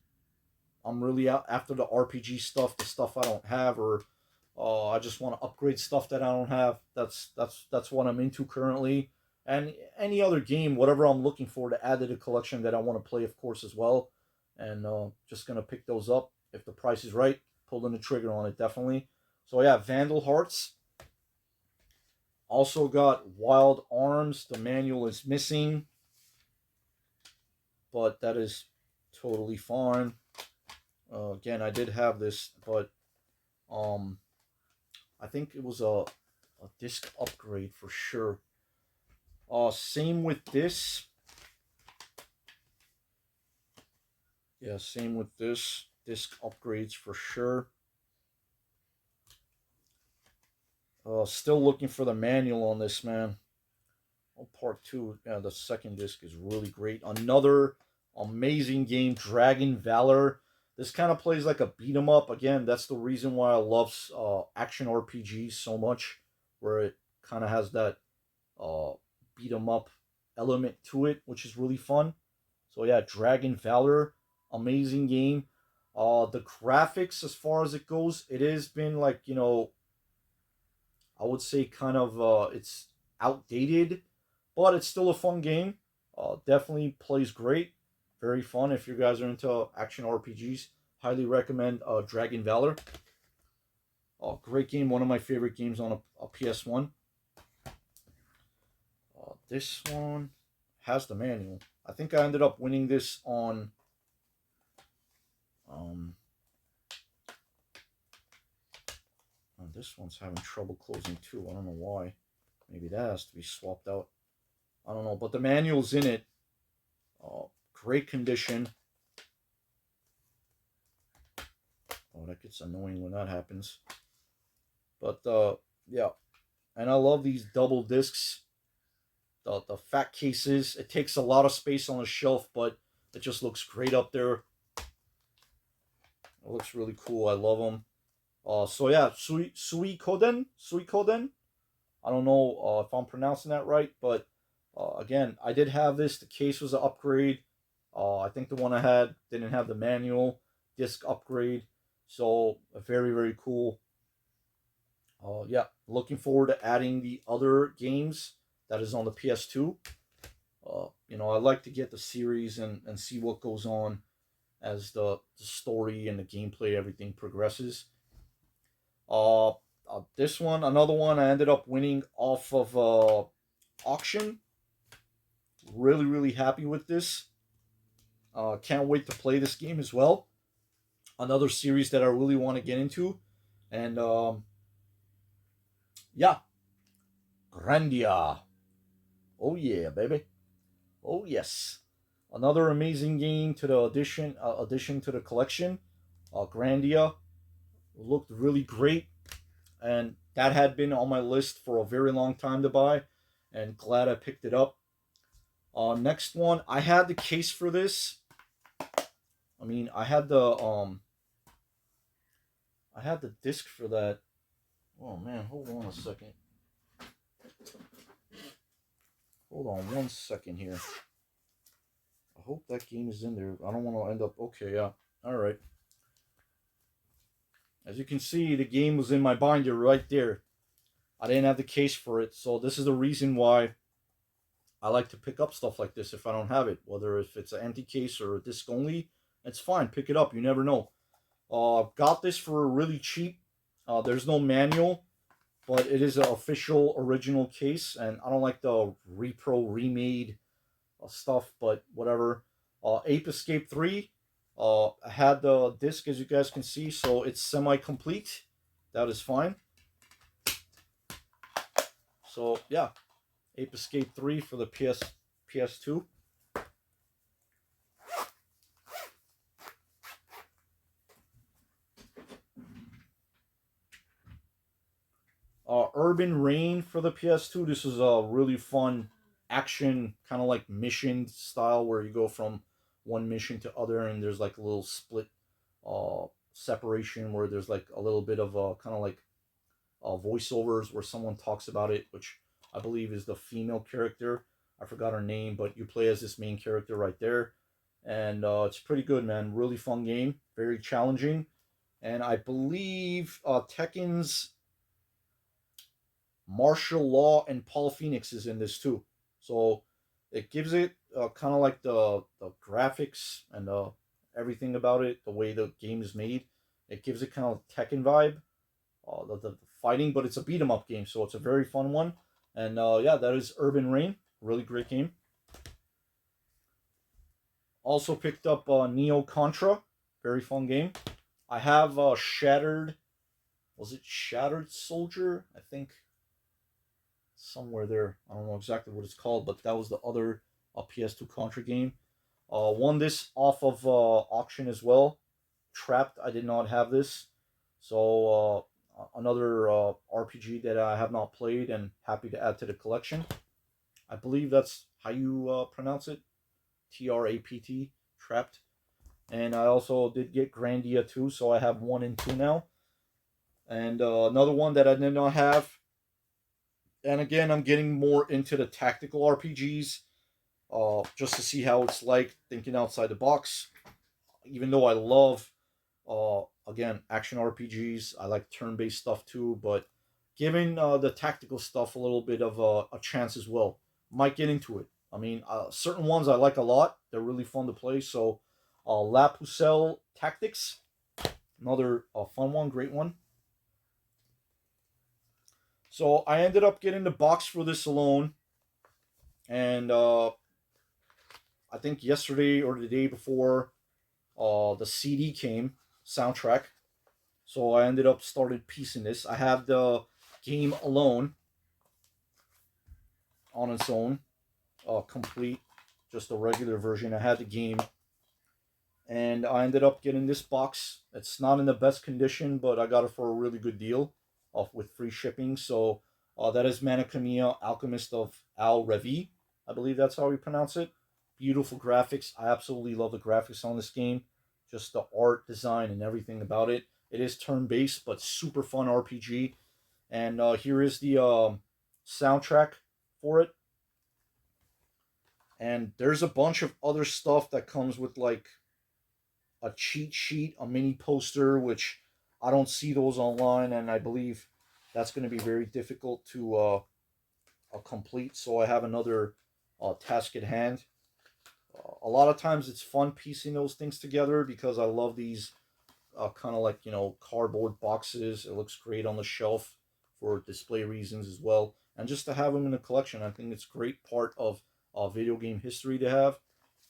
I'm really out after the RPG stuff, the stuff I don't have, or I just want to upgrade stuff that I don't have. That's what I'm into currently. And any other game, whatever I'm looking for to add to the collection that I want to play, of course, as well. And just going to pick those up. If the price is right, pulling the trigger on it, definitely. So yeah, Vandal Hearts. Also got Wild Arms. The manual is missing, but that is totally fine. Again, I did have this, but I think it was a disc upgrade for sure. Same with this. Yeah, same with this. Disc upgrades for sure. Still looking for the manual on this, man. Oh, part 2. Yeah, the second disc is really great. Another amazing game, Dragon Valor. This kind of plays like a beat 'em up. Again, that's the reason why I love action RPGs so much, where it kind of has that beat 'em up element to it, which is really fun. So yeah, Dragon Valor, amazing game. The graphics, as far as it goes, it has been like, I would say kind of it's outdated, but it's still a fun game. Definitely plays great. Very fun if you guys are into action RPGs. Highly recommend Dragon Valor. Great game. One of my favorite games on a PS1. This one has the manual. I think I ended up winning this on this one's having trouble closing too. I don't know why. Maybe that has to be swapped out. I don't know, but the manual's in it. Great condition. Oh, that gets annoying when that happens. But yeah, and I love these double discs. The fat cases. It takes a lot of space on the shelf, but it just looks great up there. It looks really cool. I love them. So yeah, Suikoden. I don't know if I'm pronouncing that right, but again, I did have this. The case was an upgrade. I think the one I had didn't have the manual disc upgrade. So very, very cool. Yeah, looking forward to adding the other games that is on the PS2. I like to get the series and see what goes on as the story and the gameplay, everything progresses. This one, another one, I ended up winning off of auction. Really, really happy with this. Can't wait to play this game as well. Another series that I really want to get into. And yeah, Grandia. Oh yeah, baby. Oh yes. Another amazing game to the addition to the collection. Grandia looked really great, and that had been on my list for a very long time to buy, and glad I picked it up. Next one, I had the case for this. I mean, I had the disc for that. Oh man, hold on a second. Hold on 1 second here. I hope that game is in there. I don't want to end up. Okay, yeah. All right. As you can see, the game was in my binder right there. I didn't have the case for it, so this is the reason why I like to pick up stuff like this if I don't have it. Whether if it's an empty case or a disc only, it's fine. Pick it up. You never know. Got this for really cheap. There's no manual, but it is an official original case, and I don't like the repro remade stuff, but whatever. Ape Escape 3. I had the disc, as you guys can see, so it's semi-complete. That is fine. So yeah, Ape Escape 3 for the PS2. Urban Rain for the PS2. This is a really fun action, kind of like mission style, where you go from one mission to other, and there's like a little split separation where there's like a little bit of a kind of like voiceovers where someone talks about it, which I believe is the female character. I forgot her name, but you play as this main character right there, and it's pretty good, man. Really fun game, very challenging, and I believe Tekken's Martial Law and Paul Phoenix is in this too. So it gives it kind of like the graphics and everything about it, the way the game is made. It gives it kind of Tekken vibe, the fighting, but it's a beat 'em up game, so it's a very fun one. And yeah, that is Urban Rain, really great game. Also picked up Neo Contra, very fun game. I have Shattered. Was it Shattered Soldier? I think somewhere there. I don't know exactly what it's called, but that was the other PS2 Contra game. Won this off of auction as well. Trapped, I did not have this. So another RPG that I have not played and happy to add to the collection. I believe that's how you pronounce it. TRAPT, Trapped. And I also did get Grandia too, so I have 1 and 2 now. And another one that I did not have. And again, I'm getting more into the tactical RPGs, just to see how it's like thinking outside the box. Even though I love, again, action RPGs, I like turn-based stuff too, but giving the tactical stuff a little bit of a chance as well. Might get into it. I mean, certain ones I like a lot. They're really fun to play. So, La Pucelle Tactics, another fun one, great one. So I ended up getting the box for this alone, and I think yesterday or the day before, the CD came, soundtrack. So I ended up started piecing this. I have the game alone on its own, complete, just a regular version. I had the game, and I ended up getting this box. It's not in the best condition, but I got it for a really good deal, with free shipping. So that is Mana Khemia, Alchemist of Al Revi. I believe that's how we pronounce it. Beautiful graphics. I absolutely love the graphics on this game. Just the art, design, and everything about it. It is turn-based, but super fun RPG. And here is the soundtrack for it. And there's a bunch of other stuff that comes with like a cheat sheet, a mini poster, which I don't see those online, and I believe that's going to be very difficult to complete. So I have another task at hand. A lot of times it's fun piecing those things together because I love these kind of like, cardboard boxes. It looks great on the shelf for display reasons as well. And just to have them in a collection, I think it's a great part of video game history to have.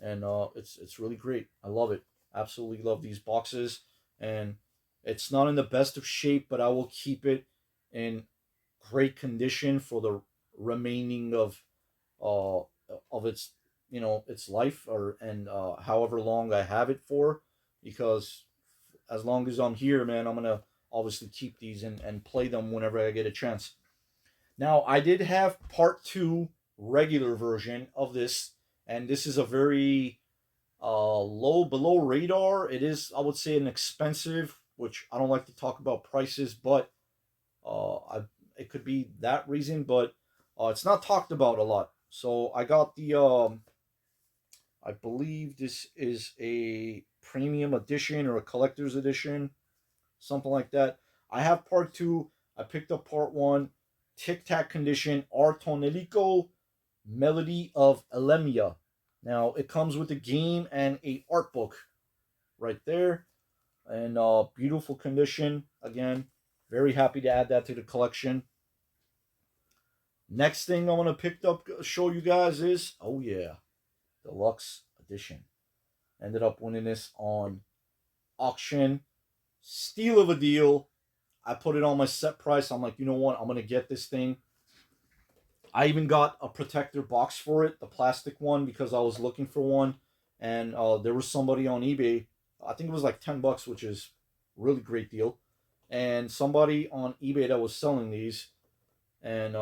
And it's really great. I love it. Absolutely love these boxes. And It's not in the best of shape, but I will keep it in great condition for the remaining uh of its, its life, or and however long I have it for, because as long as I'm here, man, I'm gonna obviously keep these and play them whenever I get a chance. Now, I did have part two regular version of this, and this is a very low below radar. It is, I would say, an expensive, which I don't like to talk about prices, but it could be that reason, but it's not talked about a lot. So I got the I believe this is a premium edition or a collector's edition, something like that. I have part two. I picked up part one. Tic Tac condition, Artonelico Melody of Elemia. Now it comes with a game and a art book right there, and beautiful condition. Again, very happy to add that to the collection. Next thing I want to pick up, show you guys is, oh yeah, deluxe edition. Ended up winning this on auction. Steal of a deal. I put it on my set price. I'm like, you know what? I'm going to get this thing. I even got a protector box for it, the plastic one, because I was looking for one. And there was somebody on eBay. I think it was like $10, which is really great deal. And somebody on eBay that was selling these. And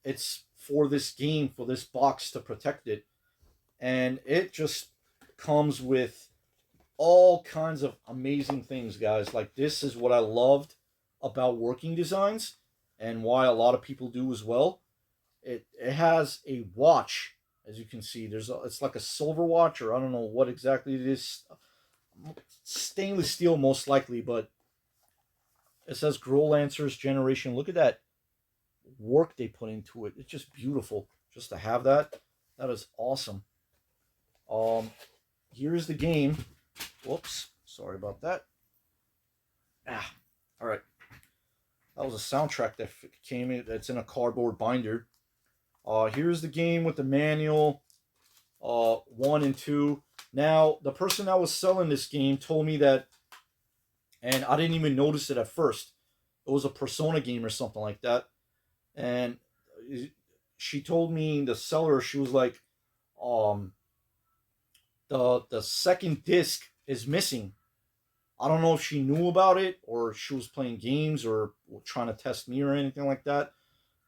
it's for this game, for this box to protect it. And it just comes with all kinds of amazing things, guys. Like, this is what I loved about working designs, and why a lot of people do as well. It has a watch, as you can see. It's like a silver watch, or I don't know what exactly it is. Stainless steel, most likely, but it says Growlancers Generation. Look at that work they put into it. It's just beautiful. Just to have that, that is awesome. Here's the game. Whoops, sorry about that. All right. That was a soundtrack that came in. That's in a cardboard binder. Here's the game with the manual, 1 and 2. Now, the person that was selling this game told me that, and I didn't even notice it at first. It was a Persona game or something like that. And she told me, the seller, she was like, the second disc is missing. I don't know if she knew about it, or she was playing games, or trying to test me or anything like that,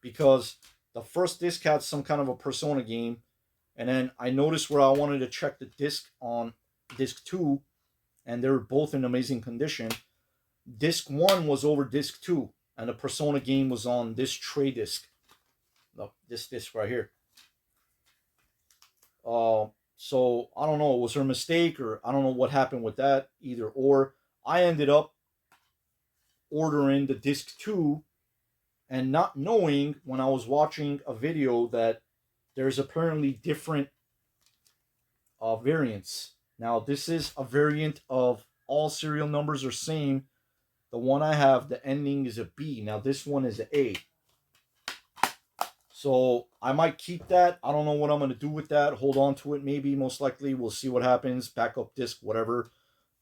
because the first disc had some kind of a Persona game, and then I noticed where I wanted to check the disc on disc 2, and they were both in amazing condition. Disc 1 was over disc 2, and the Persona game was on this tray disc. This disc right here. So I don't know, it was her mistake, or I don't know what happened with that, either or. I ended up ordering the disc 2, and not knowing, when I was watching a video, that there's apparently different variants. Now, this is a variant of all serial numbers are same. The one I have, the ending is a B. Now, this one is an A. So I might keep that. I don't know what I'm going to do with that. Hold on to it, maybe, most likely. We'll see what happens. Backup disc, whatever.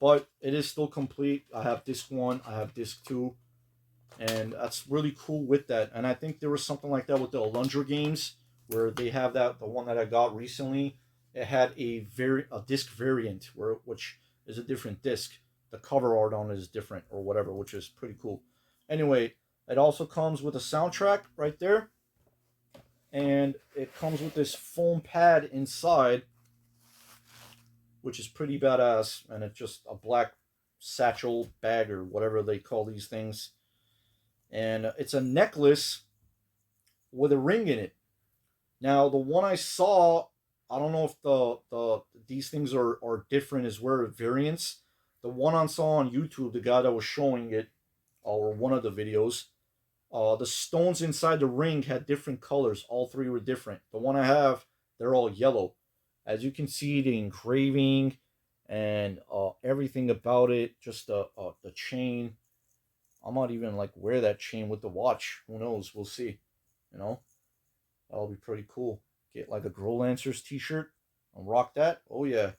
But it is still complete. I have disc 1. I have disc 2. And that's really cool with that. And I think there was something like that with the Alundra games, where they have that, the one that I got recently. It had a disc variant, which is a different disc. The cover art on it is different, or whatever, which is pretty cool. Anyway, it also comes with a soundtrack right there. And it comes with this foam pad inside, which is pretty badass. And it's just a black satchel bag, or whatever they call these things. And it's a necklace with a ring in it. Now, the one I saw, I don't know if these things are different as well, variants. The one I saw on YouTube, the guy that was showing it, or one of the videos, the stones inside the ring had different colors. All three were different. The one I have, they're all yellow. As you can see, the engraving and everything about it, just the chain. I might even like wear that chain with the watch. Who knows? We'll see. You know, that'll be pretty cool. Get like a Growlancers t-shirt and rock that. Oh yeah,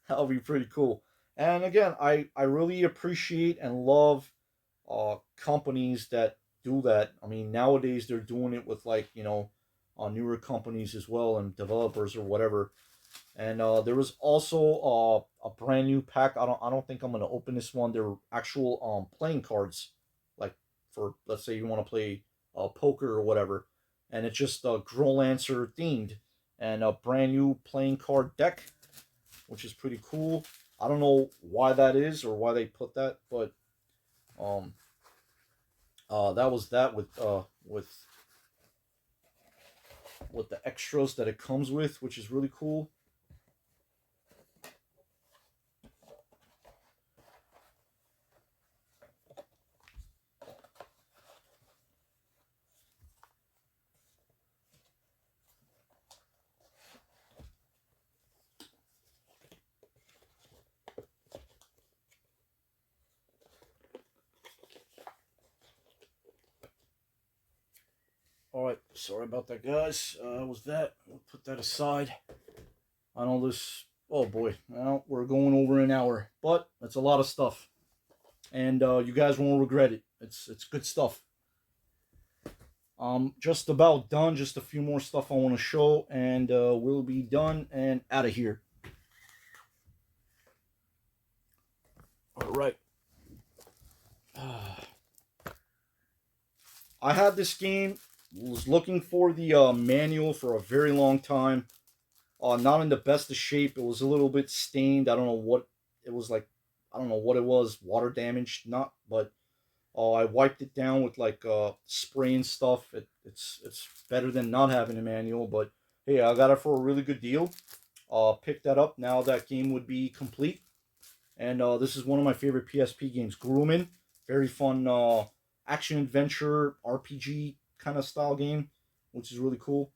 that'll be pretty cool. And again, I really appreciate and love companies that do that. I mean, nowadays they're doing it with like newer companies as well and developers or whatever. And there was also a brand new pack. I don't think I'm gonna open this one. They're actual playing cards, like for let's say you want to play poker or whatever, and it's just Growlancer themed and a brand new playing card deck, which is pretty cool. I don't know why that is or why they put that, but um that was that with the extras that it comes with, which is really cool. All right, sorry about that, guys. Was that? We'll put that aside. I know this. Oh boy, well, we're going over an hour, but that's a lot of stuff, and you guys won't regret it. It's good stuff. Just about done. Just a few more stuff I want to show, and we'll be done and out of here. All right. I had this game. Was looking for the manual for a very long time. Not in the best of shape. It was a little bit stained. I don't know what it was like. I don't know what it was. Water damage, not. But I wiped it down with like spray and stuff. It's better than not having a manual. But hey, I got it for a really good deal. Picked that up. Now that game would be complete. And this is one of my favorite PSP games. Gurumin. Very fun action adventure RPG kind of style game, which is really cool.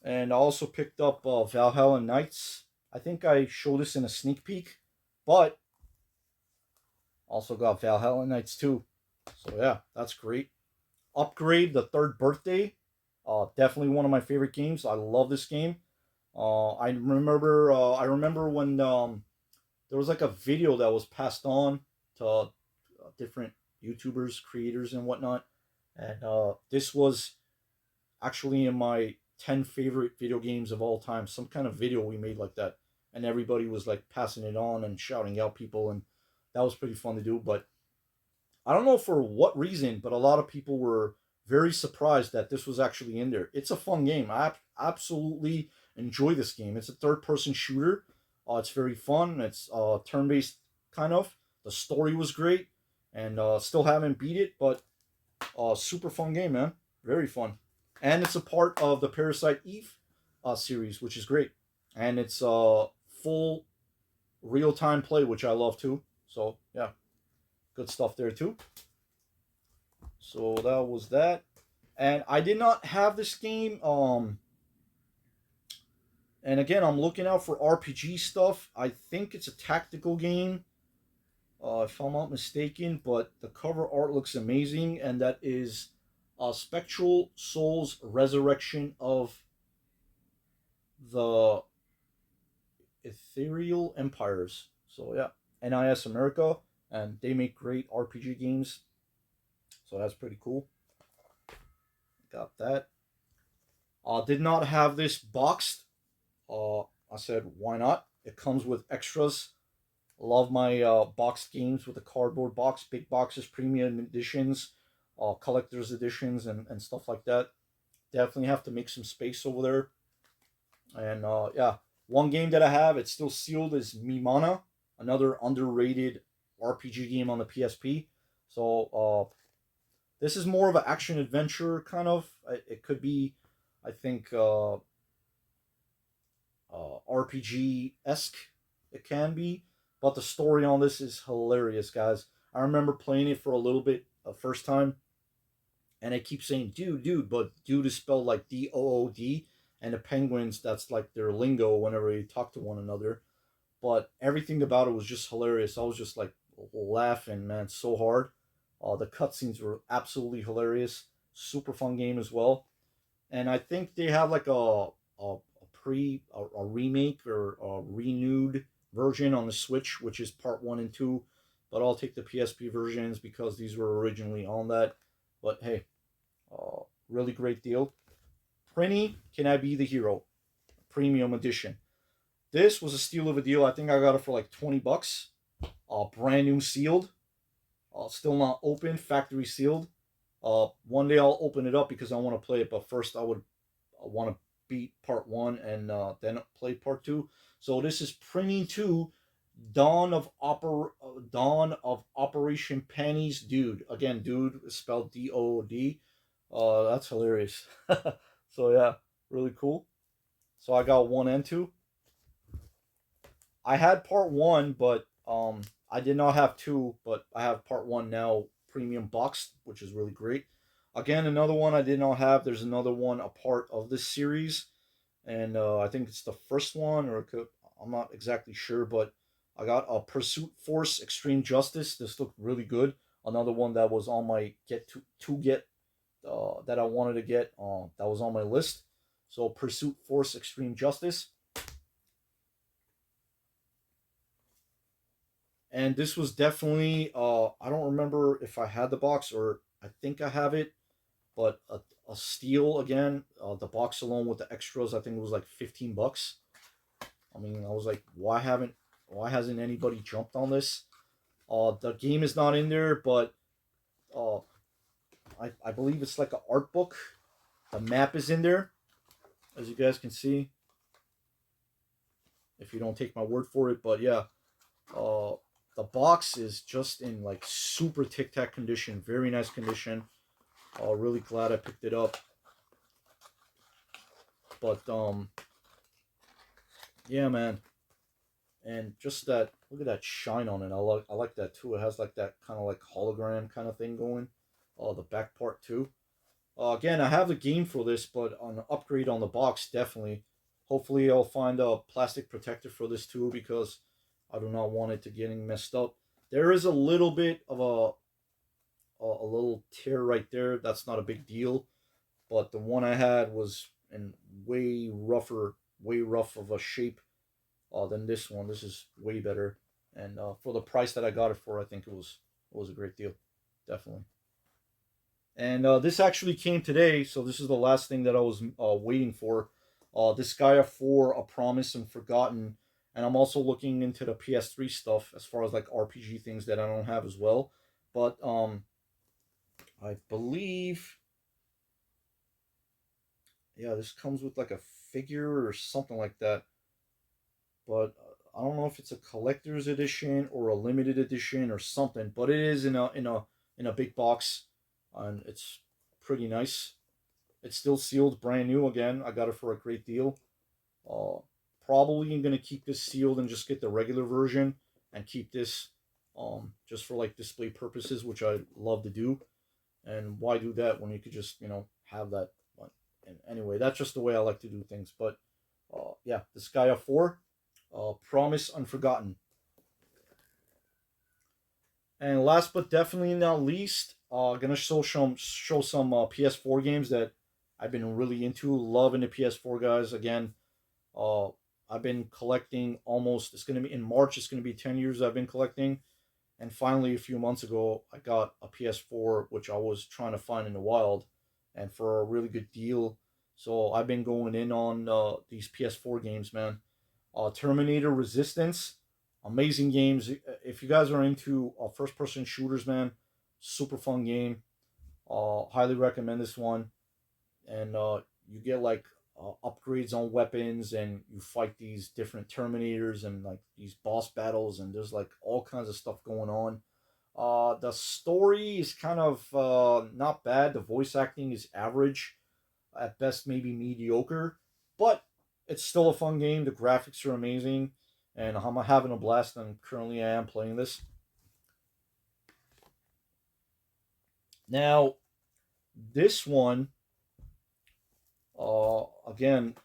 And I also picked up Valhalla Knights. I think I showed this in a sneak peek, but also got Valhalla Knights too. So yeah, that's great. Upgrade the Third Birthday. Definitely one of my favorite games. I love this game. I remember. I remember when there was like a video that was passed on to different YouTubers, creators, and whatnot, and this was actually in my 10 favorite video games of all time. Some kind of video we made like that, and everybody was like passing it on and shouting out people, and that was pretty fun to do. But I don't know for what reason, but a lot of people were very surprised that this was actually in there. It's a fun game. I absolutely enjoy this game. It's a third-person shooter. It's very fun. It's turn-based kind of. The story was great, and still haven't beat it, but super fun game, man. Very fun, and it's a part of the Parasite Eve series, which is great, and it's full real-time play, which I love too. So yeah, good stuff there too. So that was that. And I did not have this game. And again, I'm looking out for RPG stuff. I think it's a tactical game, if I'm not mistaken. But the cover art looks amazing, and that is Spectral Souls Resurrection of the Ethereal Empires. So yeah, NIS America, and they make great RPG games. So that's pretty cool. Got that. Did not have this boxed. I said, why not? It comes with extras. Love my boxed games with a cardboard box, big boxes, premium editions, collector's editions, and stuff like that. Definitely have to make some space over there. And yeah, one game that I have, it's still sealed, is Mimana, another underrated RPG game on the PSP. So this is more of an action adventure kind of. It could be, I think, RPG esque. It can be, but the story on this is hilarious, guys. I remember playing it for a little bit the first time, and I keep saying dude, but dude is spelled like DOOD, and the penguins, that's like their lingo whenever they talk to one another. But everything about it was just hilarious. I was just like laughing, man, so hard. The cutscenes were absolutely hilarious. Super fun game as well. And I think they have like a remake or a renewed version on the Switch, which is part 1 and 2. But I'll take the PSP versions because these were originally on that. But hey, really great deal. Prinny, Can I Be the Hero? Premium edition. This was a steal of a deal. I think I got it for like $20. Brand new sealed. Still not open, factory sealed. One day I'll open it up because I want to play it, but first I want to beat part 1 and then play part 2. So this is Prinny 2, Dawn of Operation Panties Dude. Again, dude is spelled D-O-O-D. That's hilarious. So yeah, really cool. So I got 1 and 2. I had part 1, but I did not have 2, but I have part 1 now, premium boxed, which is really great. Again, another one I did not have. There's another one a part of this series, and I think it's the first one, or I'm not exactly sure, but I got a Pursuit Force Extreme Justice. This looked really good. Another one that was on my get that I wanted to get. That was on my list. So Pursuit Force Extreme Justice. And this was definitely, I don't remember if I had the box or I think I have it, but a steal again. The box alone with the extras, I think it was like $15. I mean, I was like, why hasn't anybody jumped on this? The game is not in there, but I believe it's like an art book. The map is in there, as you guys can see. If you don't take my word for it, but yeah. The box is just in like super tic tac condition, very nice condition. Really glad I picked it up. But yeah, man, and just that, look at that shine on it. I like that too. It has like that kind of like hologram kind of thing going. The back part too. Again, I have the game for this, but on an upgrade on the box, definitely. Hopefully, I'll find a plastic protector for this too, because I do not want it to getting messed up. There is a little bit of a little tear right there. That's not a big deal, but the one I had was in way rough of a shape than this one. This is way better, and for the price that I got it for, I think it was a great deal, definitely. And this actually came today, so this is the last thing that I was waiting for. Disgaea 4, A Promise Unforgotten. And I'm also looking into the PS3 stuff as far as like RPG things that I don't have as well. But I believe, yeah, this comes with like a figure or something like that. But I don't know if it's a collector's edition or a limited edition or something. But it is in a big box, and it's pretty nice. It's still sealed, brand new. Again, I got it for a great deal. Probably I'm gonna keep this sealed and just get the regular version and keep this just for like display purposes, which I love to do. And why do that when you could just have that? And anyway, that's just the way I like to do things. But yeah, Disgaea 4, Promise Unforgotten. And last but definitely not least, gonna show some PS4 games that I've been really into, loving the PS4 guys. Again, I've been collecting almost, it's going to be in March, it's going to be 10 years I've been collecting. And finally, a few months ago, I got a PS4, which I was trying to find in the wild, and for a really good deal. So I've been going in on these PS4 games, man. Terminator Resistance, amazing games. If you guys are into first-person shooters, man, super fun game. Highly recommend this one. And you get like upgrades on weapons, and you fight these different Terminators and like these boss battles, and there's like all kinds of stuff going on. The story is kind of not bad. The voice acting is average, at best maybe mediocre, but it's still a fun game. The graphics are amazing, and I'm having a blast. And currently I am playing this. Now, this one, again,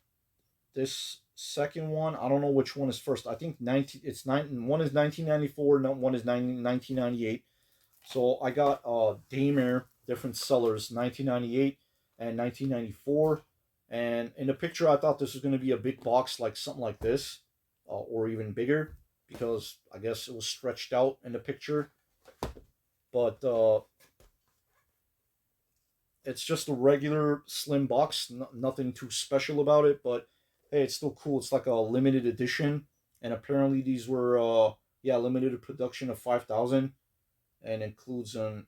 this second one, I don't know which one is first. I think one is 1994, one is 1998. So I got Daymare, different sellers, 1998 and 1994. And in the picture, I thought this was going to be a big box, like something like this, or even bigger. because I guess it was stretched out in the picture. But it's just a regular slim box, nothing too special about it. But hey, it's still cool. It's like a limited edition, and apparently these were yeah, limited production of 5,000, and includes an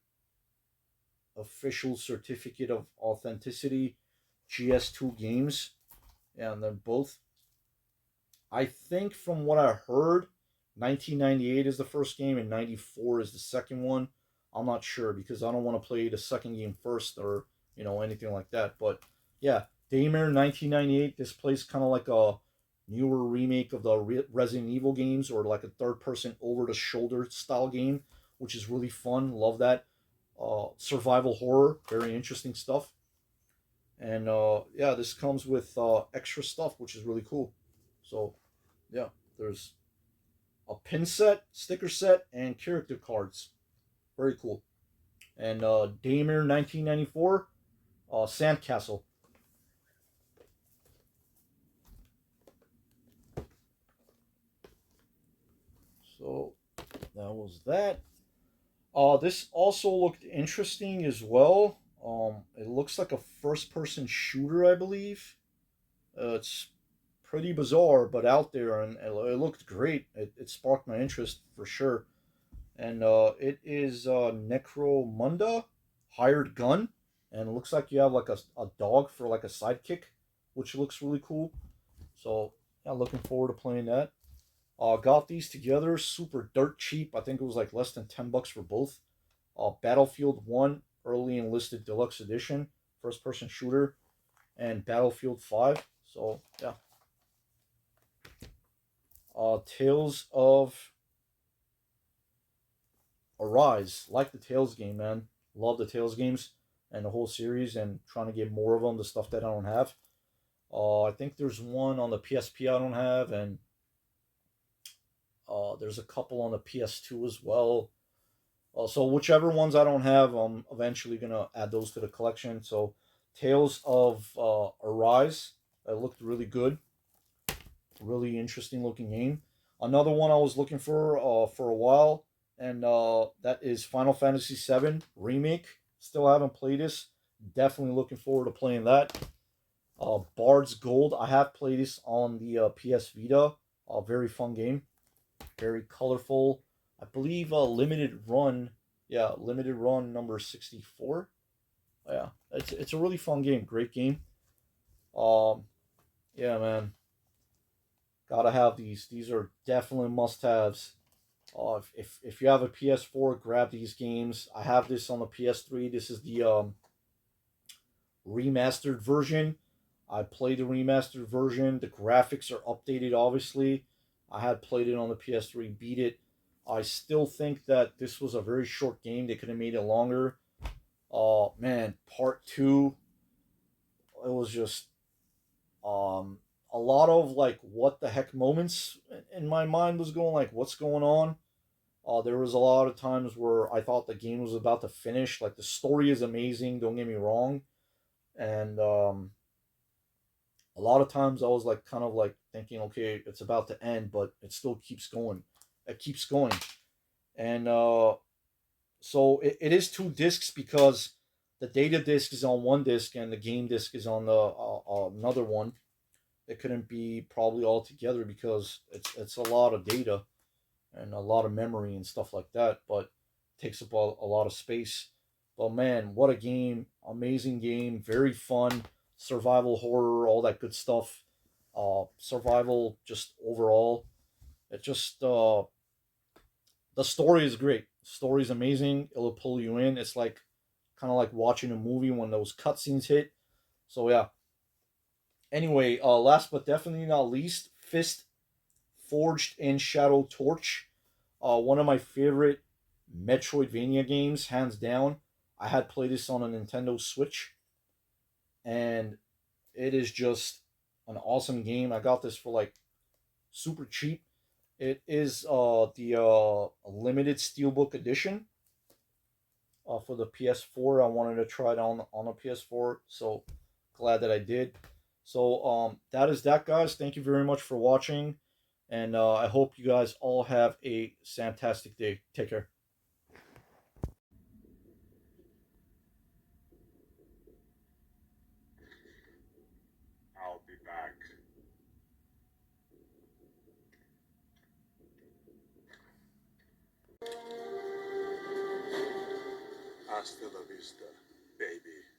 official certificate of authenticity, GS2 games, and they're both. I think from what I heard, 1998 is the first game and 94 is the second one. I'm not sure because I don't want to play the second game first or anything like that. But yeah, Daymare 1998. This plays kind of like a newer remake of the Resident Evil games, or like a third-person over-the-shoulder style game, which is really fun. Love that. Survival horror, very interesting stuff. And yeah, this comes with extra stuff, which is really cool. So yeah, there's a pin set, sticker set, and character cards. Very cool. And Daymare 1994, Sandcastle. So that was that. This also looked interesting as well. It looks like a first-person shooter, I believe. It's pretty bizarre, but out there, and it looked great. It sparked my interest for sure. And it is Necromunda, Hired Gun, and it looks like you have like a dog for like a sidekick, which looks really cool. So yeah, looking forward to playing that. Got these together, super dirt cheap. I think it was like less than $10 for both. Battlefield 1 Early Enlisted Deluxe Edition, first person shooter, and Battlefield 5. So yeah. Tales of Arise. Like the Tales game, man. Love the Tales games and the whole series, and trying to get more of them, the stuff that I don't have. I think there's one on the PSP I don't have, and there's a couple on the PS2 as well. So whichever ones I don't have, I'm eventually gonna add those to the collection. So Tales of Arise, it looked really good, really interesting looking game. Another one I was looking for a while, and that is Final Fantasy VII Remake. Still haven't played this. Definitely looking forward to playing that. Bard's Gold. I have played this on the PS Vita. A very fun game, very colorful. I believe limited run. Yeah, limited run number 64. Yeah, it's a really fun game. Great game. Um, yeah, man. Gotta have these. These are definitely must-haves. If you have a PS4, grab these games. I have this on the PS3. This is the remastered version. I played the remastered version. The graphics are updated, obviously. I had played it on the PS3, beat it. I still think that this was a very short game. They could have made it longer. Oh man, part two, it was just a lot of like what the heck moments in my mind was going like what's going on. There was a lot of times where I thought the game was about to finish. Like the story is amazing, don't get me wrong, and a lot of times I was like kind of like thinking, okay, it's about to end, but it still keeps going. It keeps going, and so it is two discs because the data disc is on one disc and the game disc is on the another one. It couldn't be probably all together because it's a lot of data and a lot of memory and stuff like that, but it takes up a lot of space. But man, what a game! Amazing game, very fun, survival horror, all that good stuff. Survival, just overall, it just the story is great. The story is amazing. It'll pull you in. It's like kind of like watching a movie when those cutscenes hit. So yeah. Anyway, last but definitely not least, Fist Forged in Shadow Torch. One of my favorite Metroidvania games, hands down. I had played this on a Nintendo Switch, and it is just an awesome game. I got this for like super cheap. It is the limited steelbook edition for the PS4. I wanted to try it on a PS4, so glad that I did. So that is that, guys. Thank you very much for watching. And I hope you guys all have a fantastic day. Take care. I'll be back. Hasta la vista, baby.